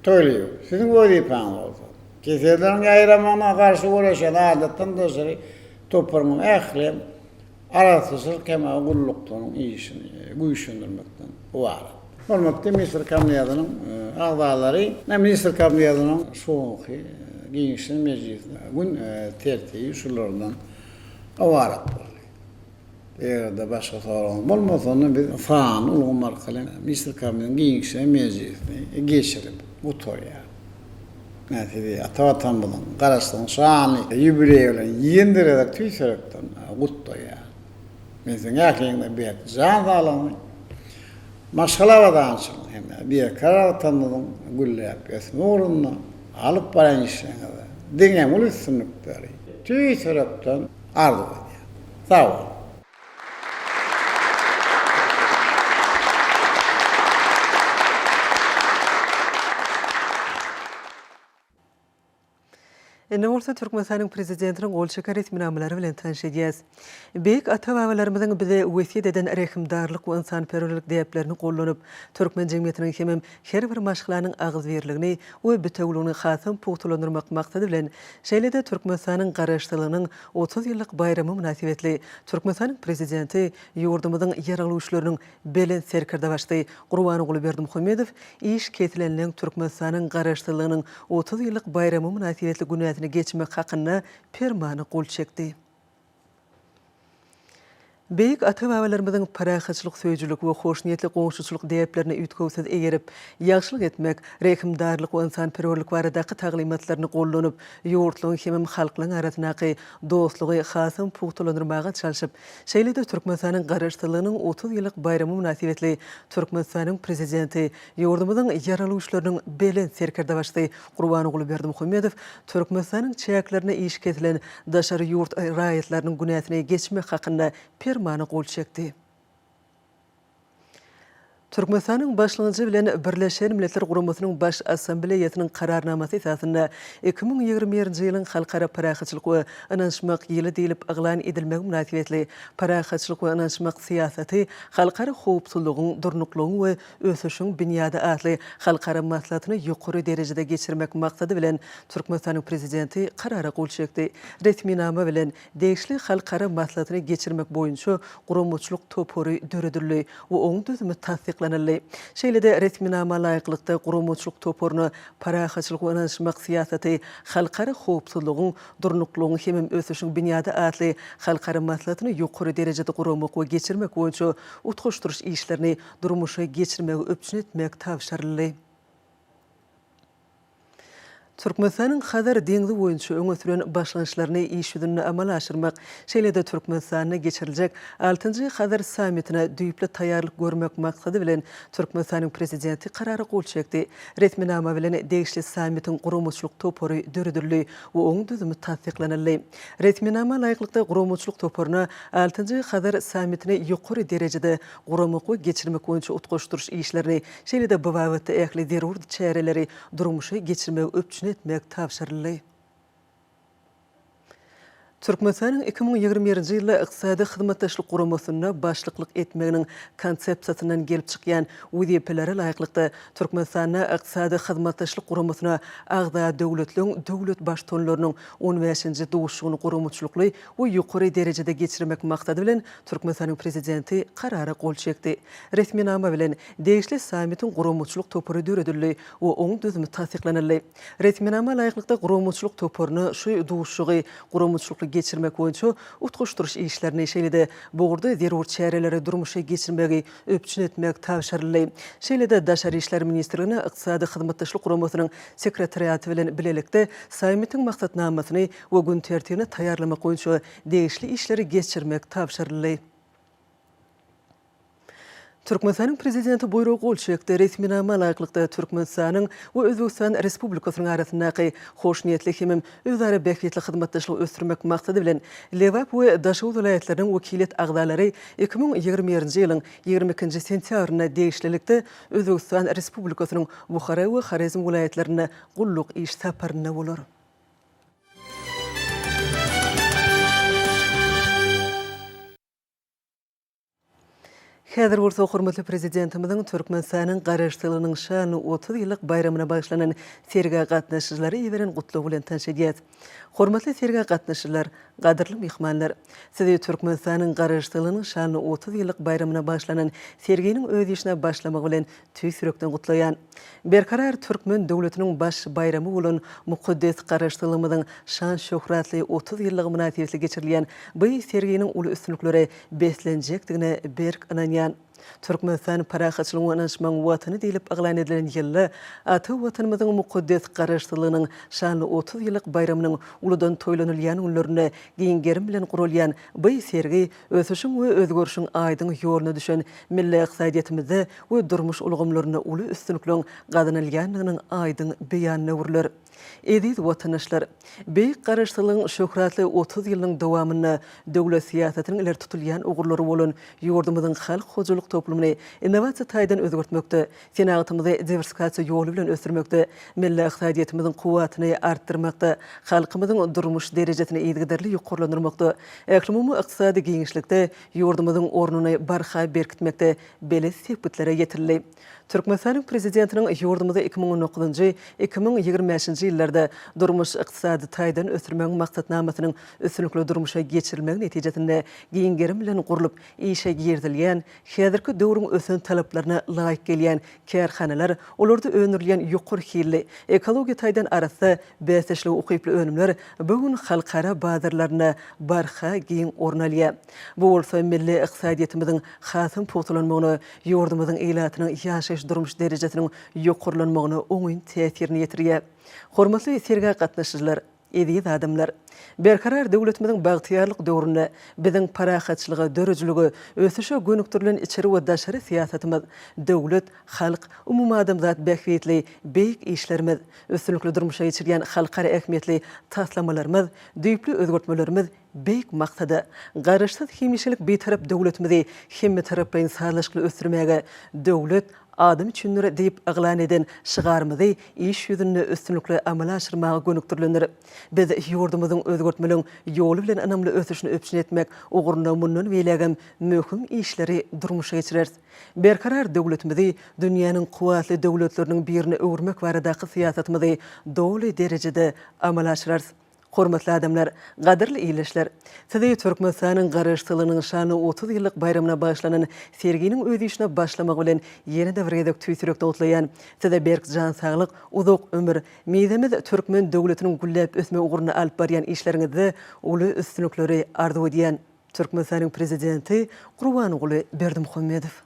Töylüyor. Sizin vazifen oldu. Keserlerin yayramana karşı uğraşan adetten dışarı toparının ehlim arasızır kema kulluktanın iyisini güyüşündürmekten var. Olmakta Misir Kamniyadı'nın ağdaları, Misir Kamniyadı'nın soğuk giyişinin meclisinde gün tertiği şulardan avarattır. Eğer de başka sorun olmaz onu bir faan ulğumar kılın Misir Kamniyadı'nın giyişinin meclisini geçirip utoya. Näsidi atawatan bilen garaşdyň şany ýübileýi bilen ýendirerek tüýserekden gutdoýa. Men sen ýakyňda bir jan zalamy maşgalawadan çyk hem bir karawatanyň güllep esme orunna alyp baran işleňe diňe ulysynykdary tüýserekden ardy. Sağ ol. Enne bolsa Türkmenistanyň prezidentiniň gol çeker etminamalary bilen tanış edýäs. Beýik ata-babalarymyzyň bize wesiýet eden rehimdarlyk we insanperwerlik däplerini gollanyp, Türkmen jemgyýetiniň hemem her bir maşgalanyň agzberligini we bütewligini hasam puwtulandyrmak maksady bilen şeýlede Türkmenistanyň garaşdylygynyň 30 ýyllyk bayramy münasibetli Türkmenistanyň prezidenti ýurdumyzyň ýaraglyşlarynyň belen serkerde başdy. Gurbany Berdimuhammedow iş ketilenleň Türkmenistanyň garaşdylygynyň 30 ýyllyk bayramy münasibetli günä geçmek hakkında permanı gol çekti. Beýik ata-babalarymyzyň parahaçylyk söýjülük we hoşniýetli goňşuçylyk däplerini üýtgewsez egerip, ýagşylyk etmek, rehimdarlyk we insanperwerlik baradaky taglimatlaryny gollanyp, ýurtlaryň hemem halklaryň arasynaky dostlugy hasam puwtulandyrmaga çalyşyp, şeýlede Türkmenistanyň garaşdylygynyň 30 ýyllyk bayramy münasibetli Türkmenistanyň prezidenti ýurdumyzyň ýaralywşlarynyň belen serkerde başdy. Gurbany Berdimuhammedow Türkmenistanyň çäklerine iş ketilen daşary ýurt raýatlarynyň günäsini geçmek hakynda permanı gol çekti. Türkmenistanyň başlangyjy bilen Birleşen Milletler Guramasynyň baş assambleýasynyň kararnamasy esasında 2020-nji ýylyň halkara parahaçylyk we ynanşmak ýyly diýilip aglan edilmegi münasibetli parahaçylyk we ynanşmak siýasaty halkara howpsuzlygyň, durnuklygyň we ösüşiň bünyada atly halkara maslahatyny ýokary derejede geçirmek maksady bilen Türkmenistanyň prezidenti karara gol çekdi. Resminama bilen degişli halkara maslahatyny geçirmek boýunça guramaçylyk topory döredildi we oň düzümi tasdiqlandy. Şeýlede resminama laýyklykda guramaçylyk toporuny parahaçylyk we ynanşmak siýasaty halkara howpsuzlygyň, durnuklygyň hemem ösüşiň bünyada atly halkara maslahatyny ýokary derejede guramak we geçirmek boýunça utgaşdyryş işlerini durmuşa geçirmegi öpçün etmek tawşarly. Türkmenistanyň Hazar deňzi boýunça öňe süren başlanýşlaryny iş ýüzüne amala aşyrmak, şeýlede Türkmenistanyna geçiriljek 6-njy Hazar sammitine düýpli taýýarlyk görmek maksady bilen Türkmenistanyň prezidenti karary gol çekdi. Resminama bilen degişli sammitiň guramaçylyk topory döredildi we oň düzümi tasdiqlandy. Resminama laýyklykda guramaçylyk toporuny 6-njy Hazar sammitine ýokary derejede guramak we geçirmek boýunça utgaşdyryş işlerini şeýlede bu wagtda ähli zerur çäreleri durmuşa geçirmegi öpçün etmek tawşarly. Türkmenistanyň 2021-nji ýylda ykdysady hyzmatdaşlyk guramasyna başlyklyk etmeginiň konsepsiýasyndan gelip çykýan wezipelere laýyklykda Türkmenistanyň ykdysady hyzmatdaşlyk guramasyna agda döwletleriň döwlet baştonlarynyň 15-nji duşugyny guramaçylykly we ýokary derejede geçirmek maksady bilen Türkmenistanyň prezidenti karara gol çekdi. Resminama bilen degişli sammitiň guramaçylyk topory döredildi we oň düzümi tasdiqlandy. Resminama laýyklykda guramaçylyk toporuny şu duşugy guramaçylyk geçirmek boýunça utgaşdyryş işlerini şeýlede bugurda zerur çäreleri durmuşa geçirmegi öpçün etmek tawşarly. Şeýlede Daşary işler ministrligine ykdysady hyzmatdaşlyk guramasynyň sekretariaty bilen bilelikde sammitiň maksatnamasyny we gün tertibini taýýarlamak boýunça degişli işleri geçirmek tawşarly. Türkmenistan'ın prezidenti buyruğu gol çekti. Resminama layıklıkta Türkmenistan'ın ve Özbekistan Respublikası'nın arasındaki hoş niyetli hemim özara bekletli hizmetdaşlığı östürmek maksadı bilen Levap ve Daşoğlu vilayetlerinin vekiliyet ağdaları 2020 yılın 22. sentyabrına değişlilikte Özbekistan Respublikası'nın Bukhara ve Xorazm vilayetlerine gulluk iş saparına olur. Häzir bolsa hormatly prezidentimizin Türkmenistan'ın garaşdylığının şany 30 ýyllyk bayramyna başlanan serga gatnaşyjylary ýeberen gutlugy bilen tanış edýär. Hormatly serga gatnaşyjylar, gadyrly mehmanlar, sizi Türkmenistan'ın garaşdylığının şany 30 ýyllyk bayramyna başlanan serginiň öz işine başlamagy bilen tüýsürekden gutlaýan. Berkarar Türkmen döwletiniň baş bayramy bolan mukaddes garaşdylygymyzyň şan şöhratly 30 ýyllygy münasibetli geçirilýän bu serginiň uly üstünlikleri beslenjekdigine berk ananýan. Türkmenistan paraxatçylygyň anşmaň watany diýilip aglan edilen ýylly aty watanymyzyň mukaddes garaşdylygynyň şany 30 ýyllyk bayramynyň uludan toýlanylýan günlerine giňgerim bilen gurulýan bu sergi ösüşiň we özgörüşiň aýdyň ýoluna düşen milli iqtisadiýetimizi we durmuş ulgamlaryna uly üstünlikleň gadanylýanynyň aýdyň beýanyna wurlar. Ediz watandaşlar, beýik garaşdylygyň şöhratly 30 ýylyň dowamyna döwlet siýasatynyň ileri tutulýan ugurlary bolan ýurdumyzyň halk hojalyk toplumyny innovasiýa taýdan özgörtmekde, senatymyzy diversifikasiýa ýoly bilen ösdürmekde, milli iqtisadiýetimiziň kuwatyny artdyrmakda, halkymyzyň durmuş derejesini ýygydarly ýokurlandyrmakda, äklimi iqtisady giňişlikde ýurdumyzyň ornuny barha berkitmekde beles sepbetlere ýetirildi. Türkmenistanyň prezidentiniň ýurdumyzda 2019-2025 ýyllarda durmuş iqtisady taýdan ösdürmek maksatnamasynyň üstünlikli durmuşa geçirilmegi netijesinde giňgerim bilen gurulyp işe girdilýän, häzirki döwrüň ösen talaplaryna laýyk gelýän kärhanalar, olarda öňürilýän ýokary hilli ekologiýa taýdan arasy bäsleşli ukyply önümler bugün halkara bazarlaryna barha giň ornalýar. Bu bolsa milli iqtisadiýetimiziň hasym potulanmagyny, ýurdumyzyň eýlatynyň ýaşaýyş durmuş derejesiniň ýokurlanmagyna oňyn täsirini ýetirýär. Hormatly serga gatnaşyjylar, ediz adamlar, berkarar döwletimiziň bagtyarlyk döwründe biziň paraxatçylygy, dörejligi, ösüşe gönüktirilen içeri we daşary siýasatymyz, döwlet, halk, umumy adamzat bähwetli beýik işlerimiz, ösünlikli durmuşa geçirýän halkara ähmiýetli taslamalarymyz, düýpli özgörtmelerimiz beýik maksada garaşsyz hemişelik beýtarap döwletimizi hemme taraplaryň sağlaşykly ösdürmäge döwlet adam üçindir diýip aglan eden şygarmyzy iş ýüzünde üstünlikle amala aşyrmaga gönüktirilendir. Biz ýurdumyzyň özgörtmeliň ýoly bilen anamly ösüşini öpçün etmek ugurunda mundan beýlegem möhüm işleri durmuşa geçireriz. Berkarar döwletimizi dünýäniň kuwatly döwletleriniň birine öwürmek baradaky siýasatymyzy doly derejede amala aşyrarys. Hormatly adamlar, gadyrly iýleşler. Sizi Türkmenistanyň garaşdylygynyň şany 30 ýyllyk bayramyna başlanan serginiň öz işine başlamak bilen ýene-de bir gedek tüýsürekde otlaýan, size berk jan saglyk, uzak ömür, meýzemiz Türkmen döwletiniň gullap ösme ugruny alyp barýan işleriňizde uly üstünlikleri arzu edýän Türkmenistanyň prezidenti Gurbanoğlu Berdimuhammedow.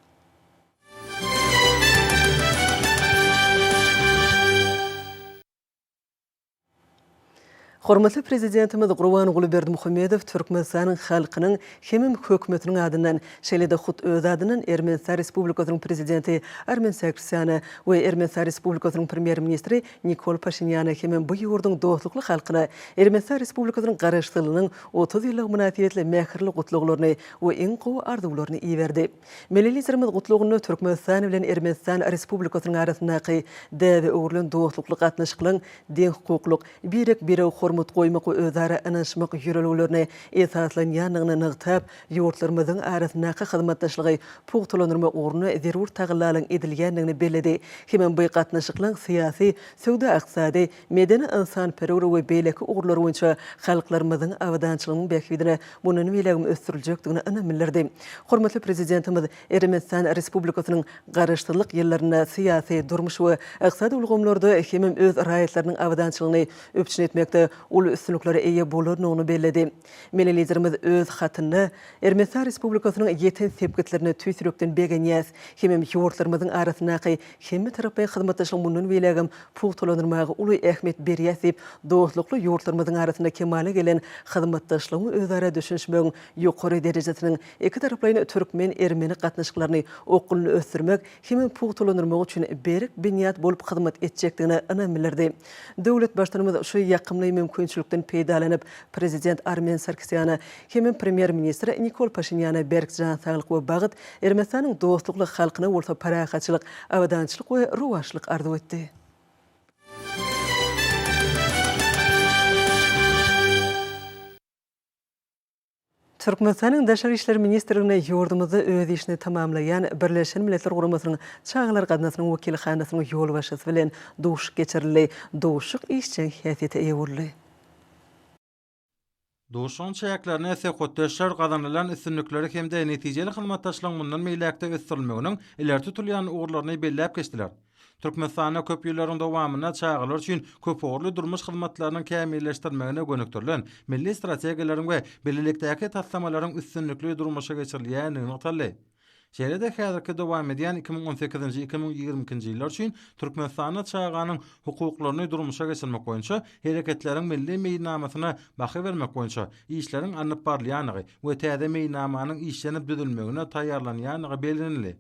Hormatly prezidentimiz Gurbanoğlu Berdimuhammedow Türkmenistanyň halkynyň hemem hökümetiniň adyndan şeýle-de hut öz adyndan Ermenistan Respublikasynyň prezidenti Armen Sarkisyan we Ermenistan Respublikasynyň premier ministri Nikol Pashinyan hemem bu ýurdun dostlukly halkyna Ermenistan Respublikasynyň garaşdylygynyň 30 ýyllyk münasibetli mähirli gutluklaryny we iň gowy arzularyny iýerdi. Milletlerimiz gutlugyny Türkmenistan bilen Ermenistan Respublikasynyň arasyndaky däwe öwrülen dostlukly gatnaşyklaryň deň hukuklyk birek hormat goýmak we özara anaşmak ýöreliglerini esaslanýanyny nygtap, ýurtlarymyzyň arasyndaky hyzmatdaşlygy pugtulandyrma ornuny zerur tagyllaryň edilýändigini beledi. Hemem bu gatnaşyklaryň syýasy, söwda-ykdysady, medeni insan-perwer we beýleki ugurlary boýunça halklarymyzyň awdançylygynyň bähwidine bunun beýlegim ösdüriljekdigini anamillerdi. Hormatly prezidentimiz Ermenistan Respublikasynyň garaşdylyk ýyllaryna syýasy, durmuş we ykdysady ulgamlarda hemem öz raýatlarynyň awdançylygyny öpçün etmekde ul üstünlüklere eýe bolarlygyny belledi. Milli liderimiz öz hatyny Ermenistan Respublikasynyň ýeten sepgitlerini tüýsürekden begenýäs, hemem ýurtlarymyzyň arasyndaky hemme tarapy hyzmatdaşlyk mundan belegem puwtalanyrmagy uly ähmiýet berýär diýip, dostlukly ýurtlarymyzyň arasynda kemale gelen hyzmatdaşlygyň özara düşünşmegi ýokary derejesiniň iki taraplaryny türkmen ermeni gatnaşyklaryny okulyny ösdürmek hemem puwtalanyrmak üçin berek binýat bolup hyzmat etjekdigine ynanmylyrdy. Döwlet başlarymyz şu ýakymly mümkinçilikden peýdalanyp prezident Armen Sarkisyan hemem premier ministr Nikol Pashinyan berkjan saglyk we bagyt Ermenistanyň dostlukly halkyna bolsa parahatçylyk, awadançylyk we ruwaşlyk arzu etdi. Türkmenistanyň Daşary işler ministrligine ýordamyzy öz işini tamamlayan Birleşen Milletler Guramasynyň çağlar gatnaşynyň wekilhanasynyň ýolbaşçysy bilen duşuk geçirildi. Duşuk işçi häsiýete eýe boldy. Duşun çäklerini ese gotdaşlar gazanylan üstünlükleri hemde netijeli hyzmatdaşlygyň mundan meýlekde ösdirilmeginiň ileri tutulýan ugurlaryny belläp geçdiler. Türkmenistana köp ýyllaryň dowamyna çağlar üçin köp orly durmuş hyzmatlarynyň kämilleşdirmegine gönükdirilen milli strategiýalaryň we bellelikdäki taslamalaryň üstünlükli durmuşa geçirilýändigini ýaly. Şeýlede häzirki dowam edýän 2018-2022 ýyllar üçin Türkmenistana çağanyň hukuklaryny durmuşa geçirmek boýunça hereketleriň milli meýnamasyna bahy bermek boýunça işleriň anyp barlýanygy we täze meýnamanyň işlenip düzülmegine taýýarlanýanygy belginli.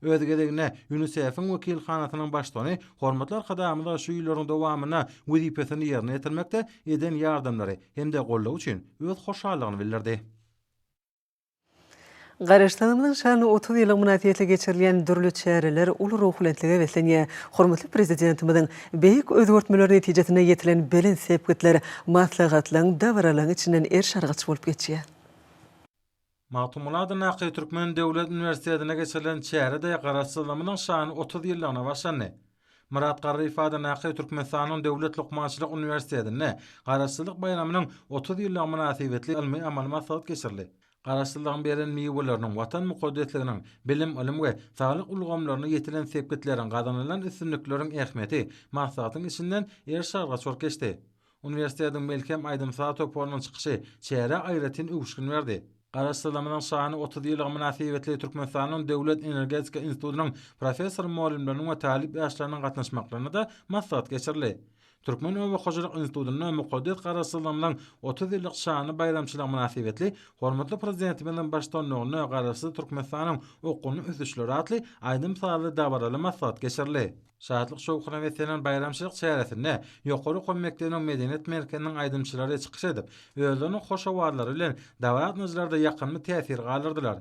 Özgedegine UNICEF-iň wekilhanasynyň başdany hormatlar kadamyda şu ýyllaryň dowamyna wezipesini ýerine ýetirmekde eden ýardamlary hemde gollaw üçin öz hoşallygyny bildirdi. Garaşdanymyň şany 30 ýylyk münasibetli geçirilýän dürli çäreler ulu ruhlantligi wesenýe hormatly prezidentimiziň beýik özgörtmeler netijesinde ýetilen belen sepgitler maslahatlaryň dawralaryň içinden şargaç bolup geçýär. Matumulady Naky Türkmen Döwlet Üniversitetine geçirilen çärede garaşdyrmanyň şany 30 ýyllygyna başlandy. Murat Garryfa Naky Türkmenistanyň Döwlet Lukmançylyk Üniversitetine garaşdyrlyk bayramynyň 30 ýyllyk münasibetli ilmi amal maslahat geçirildi. Garaşdyrlygyň beren miýwelerini watan mukaddesliginiň bilim, ilim we saglyk ulgamlaryny ýetilen sepgitleriň gazanylan üstünlikleriň ähmiýeti maslahatyň içinden şargaç bolup geçdi. Üniversitetiň Melkem Aydymsa topurynyň çykyşy çäre aýratyn öwüşgün berdi. Garaşdyrmanyň şany 30 ýyllyk münasibetli Türkmenistanyň Döwlet Energetika Institutynyň professor muallimleriň we talip ýaşlarynyň gatnaşmaklaryna da maslahat geçirildi. Türkmen O.Hojaniyazow institutynyň mukaddes garaşdyrmanyň 30 ýyllyk şany bayramçylyk münasibetli hormatly prezidentimiň başdanlygyna garaşdy Türkmenistanyň okuny ösüşleri atly aýdym saly dawralaly maslahat geçirildi. Şahatlyk şowkuny we senen bayramçylyk çäresinde ýokary kömekleriniň medeniýet merkeziniň aýdymçylary çykyş edip, özleriniň hoşawarlary bilen dawratnyjlarda ýakynly täsir galyrdylar.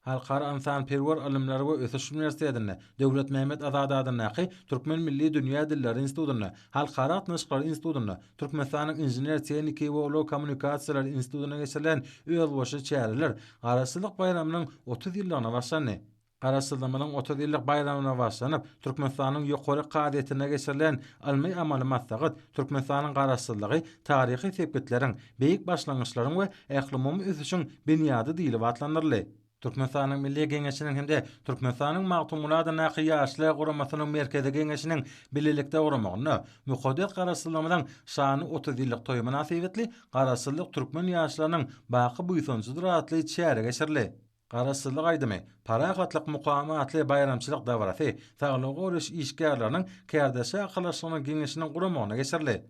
Halkara insan-perwer ilimleri we ösüş üniversitetine, Döwlet Mehmet Azadady Naky Türkmen Milli Dünýä Dilleri Institutyna, Halkara Atnaşyklary Institutyna, Türkmenistanyň Inженер Tehnik we Ulu Kommunikasiýalary Institutyna geçirilen özbaşy çäreler garaşdyrlyk bayramynyň 30 ýyllygyna başlandy. Garaşdyrmanyň 30 ýyllyk bayramyna başlanyp, Türkmenistanyň ýokary gazetine geçirilen ilmi amaly maslahat, Türkmenistanyň garaşdyrlygy, taryhy sepgitleriň, beýik başlangyçlaryň we ählimumy ösüşiň binýady diýilip atlandyryldy. Türkmenistanyň Milli Geňeşiniň hemde Türkmenistanyň Magtumulady Naky ýaşlar guramasynyň merkezi geňeşiniň bilelikde guramagyny, mukaddes garaşdyrmanyň şany 30 ýyllyk toý münasibetli garaşdyrlyk türkmen ýaşlarynyň baky buýsançydyr atly çäre geçirildi. Garaşdyrlyk aýdymy, parahatlyk mukamatly bayramçylyk dawrasy, saglyk uruş işgärläriniň kärdeşe aklaşygynyň geňeşiniň guramagyna geçirildi.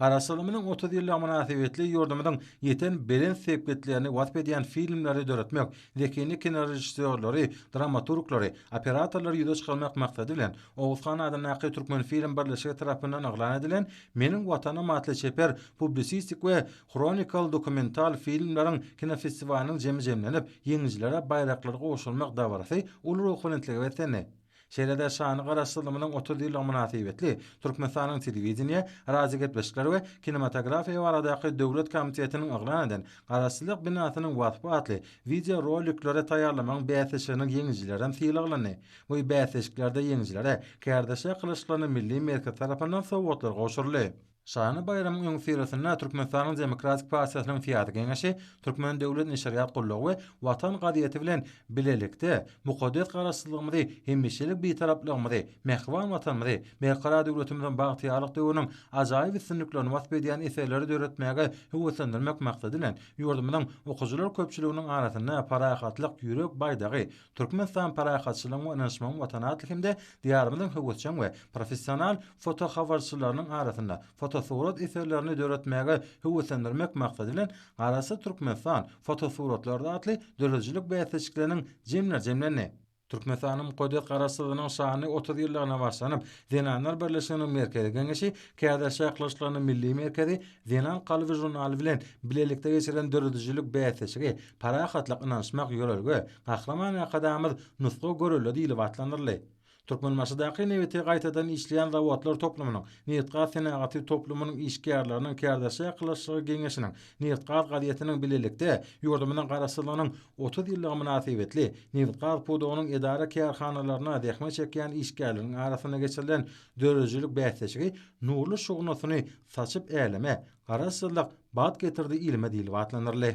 Garaşdyrmanyň 30 ýyllyk münasibetli ýurdumyň ýeten belen sepgitlerini wasp edýän filmleri döretmek, zekini kino rejissörleri, dramaturglary, operatorlary ýüze çykmak maksady bilen O.Hojaniyazow Naky Türkmen Film Birleşigi tarapyndan aglan edilen Meniň Watanym atly çeper publisistik we kronikal dokumental filmleriň kino festivaliniň jemlenip, ýeňjilere bayraklar goşulmak dawrasy uly ruhlantligi wetenni. Şeýlede şany garaşdyrmanyň 30 ýyllyk münasibetli Türkmenistanyň telewizioniýa, razigetbeşikleri we kinematografiýa baradaky döwlet komitetiniň aglan eden garaşdyrlyk binasynyň wasfy atly video roliklary taýýarlamagyň bäsişiniň ýeňjilerden syýlaglandy. Bu bäsişiklerde ýeňjilere kärdeşe kılıçlaryny milli merkez tarapyndan sowgatlar goşurly. Şahany bayramyň öňsüresinde Türkmenistanyň Demokratik Partiýasynyň Fiýady Geňeşi Türkmen Döwlet Neşriýat Gullugy we Watan gadyety bilen bilelikde mukaddes garaşsyzlygymyzy, hemmeşelik beýtaraplygymyzy, mehriban watanymyzy, beýkara döwletimizden bagtyýarlyk döwrüniň ajaýyp üstünliklerini wasp edýän eserleri döretmäge höwetlendirmek maksady bilen ýurdumyzyň okuwçylar köpçüliginiň arasynda parahatlyk ýürek baýdagy Türkmenistan parahatçylygyň we ynanşmagyň watanatlyk hemde diýarymyzyň höwetçiň we professional fotohabarçylarynyň arasynda fotosurat eserlerini döretmäge höwetlendirmek maksady bilen Garasy Türkmenistan fotosuratlar adly döredjilik bäýteçikleriniň jemlenni. Türkmenistanyň mukaddes garaşsyzlygynyň şany 30 ýyllygyna başlanyp, Zenanlar Birleşiginiň merkezi geňeşi, Kädäşe ýaklaşyklarynyň milli merkezi, Zenan Galwy jurnaly bilen bilelikde geçiren döredjilik bäýteçigi, parahatlyk ynanşmak ýörelge, gahraman akadamyz nusga görüldü diýilip atlandyrly. Türkmenmaşydaky nebeti gaýtadan işleýän zawodlar toplumynyň, Niyetgat senagaty toplumynyň işgärleriniň Kädäşe ýaklaşyklary geňeşiniň, Niyetgat gadyetiniň bilelikde ýurdumynyň garaşsyzlygynyň 30 ýyllygy münasibetli Niyetgat pudogynyň edara kärhanalaryna dähme çekýän işgärleriň arasyna geçirilen döredjilik bäýteçigi nurly şugnasyny saçyp äläme, garaşsyzlyk bat getirdi ilme diýilip atlandyrly.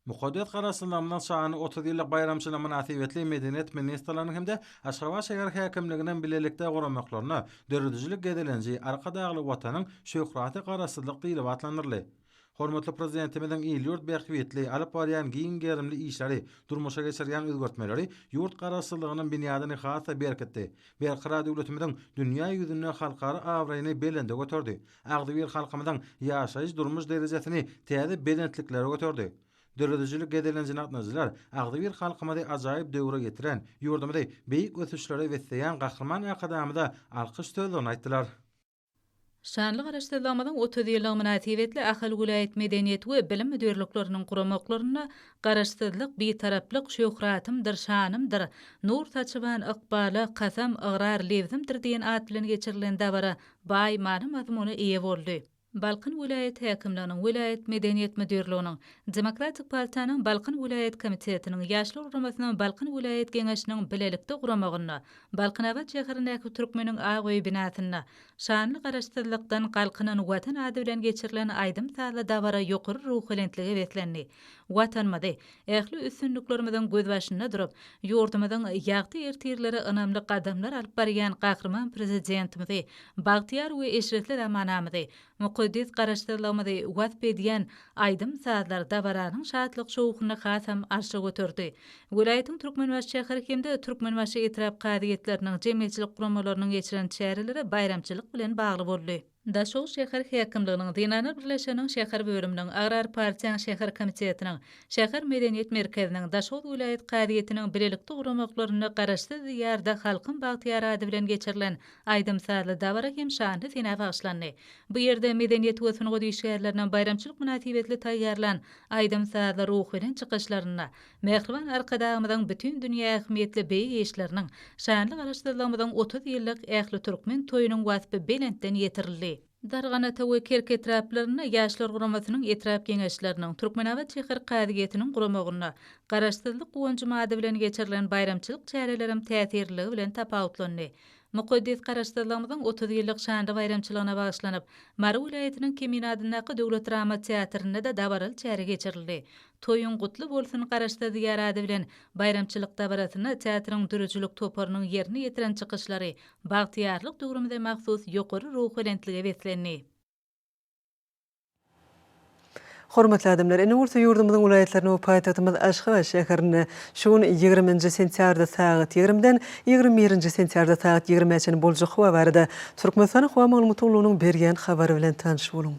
Mukaddes garaşsyzlygymyň şany 30 ýyllyk bayramçylygyna münasibetli Medeniýet ministrläriniň hemde Aşgabat şäher häkimliginiň bilelikde guramaklaryna döredjilik gedelenji arka dagly watanyň şöhraty garaşsyzlyk diýilip atlandyrly. Hormatly prezidentimiziň ýurt bähwetli alyp barýan giň gerimli işleri, durmuşa geçirýän özgertmeleri ýurt garaşsyzlygynyň binýadyny hasa berkitdi. Beýkara döwletimiziň dünýä ýüzünde halkara awraýyny belende götürdi. Agdywer halkymyzyň ýaşaýyş durmuş derejesini täze belentliklere götürdi. Döredjilik gedelenjini atnazylar, agdywer halkymyzy ajaýyp döwre getiren, ýurdumyzy beýik ösüşlere wetleýän gahraman akadamyda alkyş sözlerini aýtdylar. Şanly garaşsyzlygymyň 30 ýyllyk münasibetli ahal vilayet medeniýeti we bilim müdürlikleriniň guramaklaryna garaşsyzlyk beýtaraplyk şöhratymdyr, şanymdyr, nur saçyban ykbaly, kasam, ygrar, lewzimdir diýen at bilen geçirilen dabara baý many mazmuny eýe boldy. Balkın vilayet häkimliginiň, vilayet medeniýet müdürliginiň, Demokratik Partiýanyň Balkın vilayet komitetiniň, ýaşlar guramasynyň Balkın vilayet geňeşiniň bilelikde guramagyna, Balkynabad şäherindäki türkmeniň aýgy binasyna, şanly garaşsyzlykdan galkynyň watan ady bilen geçirilen aýdym sazly dabara ýokary ruhlentligi wetlenni. Watanmady, ähli üstünliklerimizden göz başynda durup, ýurdumyzyň ýagty ertirleri ynamly gadamlar alyp barýan gahraman prezidentimizi, bagtyar we eşretli zamanamyzy, mukaddes garaşsyzlygymyzy wasp edýän aýdym sazlar dabaranyň şatlyk şowugyny hasam arşa götürdi. Vilayetin Türkmenbaş şäheri hemde Türkmenbaşy etrap gadyetleriniň jemgyýetçilik guramalarynyň geçiren çäreleri bayramçylyk bilen bagly boldy. Daşow şäher häkimliginiň, Zenanlar Birleşiginiň şäher bölüminiň, Agrar Partiýanyň şäher komitetiniň, şäher medeniýet merkeziniň, Daşow vilayet gadyetiniň bilelikde guramaklaryny garaşsyz ýerde halkyn bagtyar ady bilen geçirilen aýdym sazly dabara hem şanly sena bagşlandy. Bu ýerde medeniýet we sunugy işgärlerinden bayramçylyk münasibetli taýýarlan aýdym sazly ruh bilen çykyşlaryna, mehriban arkadagymyzyň bütün dünýä ähmiýetli beý işleriniň, şanly garaşsyzlygymyzyň 30 ýyllyk ähli türkmen toýunyň waspy belentden ýetirildi. Darganata we kerk etraplaryna ýaşlar guramasynyň etrap geňeşleriniň, Türkmenabad şäher gadyetiniň guramagyna, garaşsyzlyk goňjumady bilen geçirilen bayramçylyk çärelerim täsirligi bilen tapawutlandy. Mukaddes garaşsyzlygymyzyň 30 ýyllyk şanly bayramçylygyna bagşlanyp, Mary vilayetiniň Keminadynaky Döwlet Drama Teatrynda da dabaral çäre geçirildi. Toýun gutly bolsun garaşsyz ýarady bilen bayramçylyk dabarasyna teatryň dürüjülük toparynyň ýerine ýetiren çykyşlary bagtyarlyk döwrümde mahsus ýokary ruhlentligi wetlenni. Hormatly adamlar, ene ursa ýurdumyzyň vilayetlerini we paýtagtymyz Aşgabat şäherini şuň 20-nji sentýarda saat 20-den 21-nji sentýarda saat 20-çe boljak howa barada Türkmenistan howa maglumatlygynyň berýän habary bilen tanyş boluň.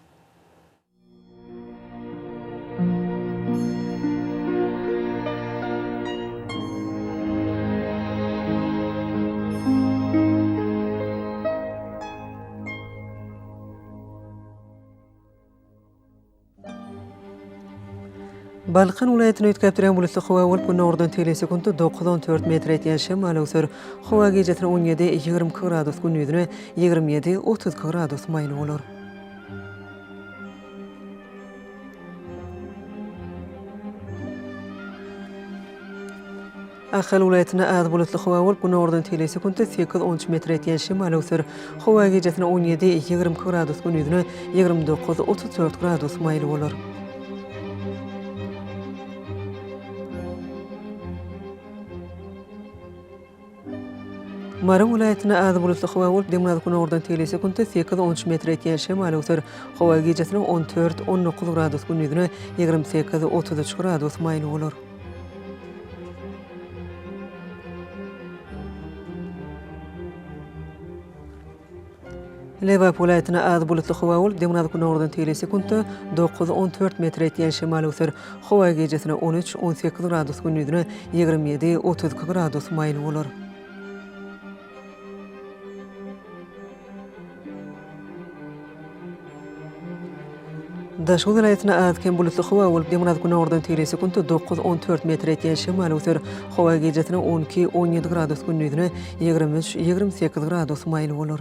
Balkın vilayetini ötkäpdirän bulutly howa bolup bu nordan telesekundy 9-14 metr etýän şemal ösür. Howa gecesine 17-20 gradus gündüzüne 27-30 gradus maýly bolar. Ahal vilayetine az bulutly hawa bolup günordan telesi kunta 8-13 metr etiyen şimal ösür. Hawa gecesine 17-20 gradus gündüzüne 29-34 gradus maylı bolar. Mara vilayetine az bulutly hawa bolup demnaz günordan telesi kunta 8-13 metr etiyen şimal ösür. Hawa gecesine 14-19 gradus gündüzüne 28-33 gradus maylı bolar. Lewap vilayetine az bulutly hawa bolup demnaz günordan telesi kunta 9-14 metr etiyen şimal ösür. Hawa gecesine 13-18 gradus gündüzüne 27-32 gradus maylı bolar. Daşgy vilayetine az kem bulutly hawa bolup demnaz günordan telesi kunta 9-14 metr etiyen şimal ösür. Hawa gecesine 12-17 gradus gündüzüne 23-28 gradus maylı bolar.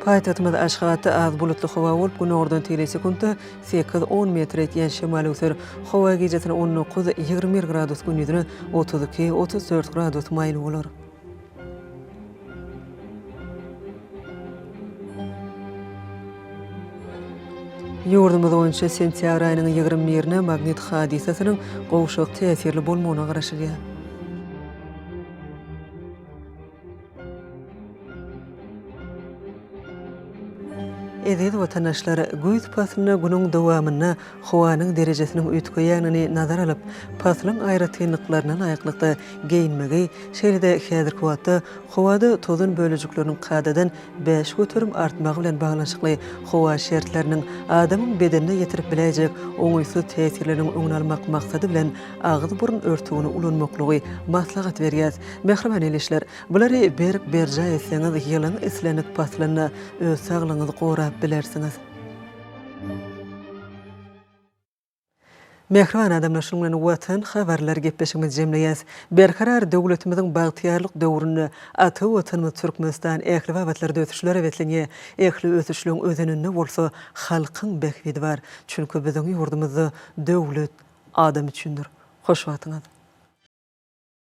Paytahtymyz Aşgabatda az bulutly hawa bolup günordan telesi kunta 8-10 metr etiyen şimal ösür. Hawa gecesine 19-21 gradus gündüzüne 32-34 gradus maylı bolar. Ýurdumyz boýunça sentýabr aýynyň 21-ne magnit hadisasynyň gowşak täsirli bolmagyna garaşylýar. Edil vatandaşlar göz pasyna günüň dowamyna howanyň derejesiniň ötkeýäňini nazar alyp, pasyň aýratynlyklaryndan aýaklykda geyinmegi, şeýle-de häzirki wagtda howada tozun bölejikleriniň kadadan 5 götürüm artmagy bilen baglanşykly howa şertleriniň adamyň bedenine ýetirip biläjek oňuýsuz täsirleriniň öňüne almak maksady bilen agyz burun örtügini ulanmaklygy maslahat berýär. Mehriban elişler, bulary berja etseňiz ýylyň islenip pasyna öz saglygyňyzy gorap bilersiňiz. Mehriban adamlar şundan Watan Habarlary gepleşigimiz jemleýäs. Berkarar döwletimiziň bagtyarlyk döwrüni aty watanymyz Türkmenistan ähli wabatlarda ötüşlere wetlenýär. Ähli ötüşlüň özeninde bolsa halkyň bekbedi bar. Çünki biziň ýurdumyzda döwlet adam üçindir. Hoş watyňyz.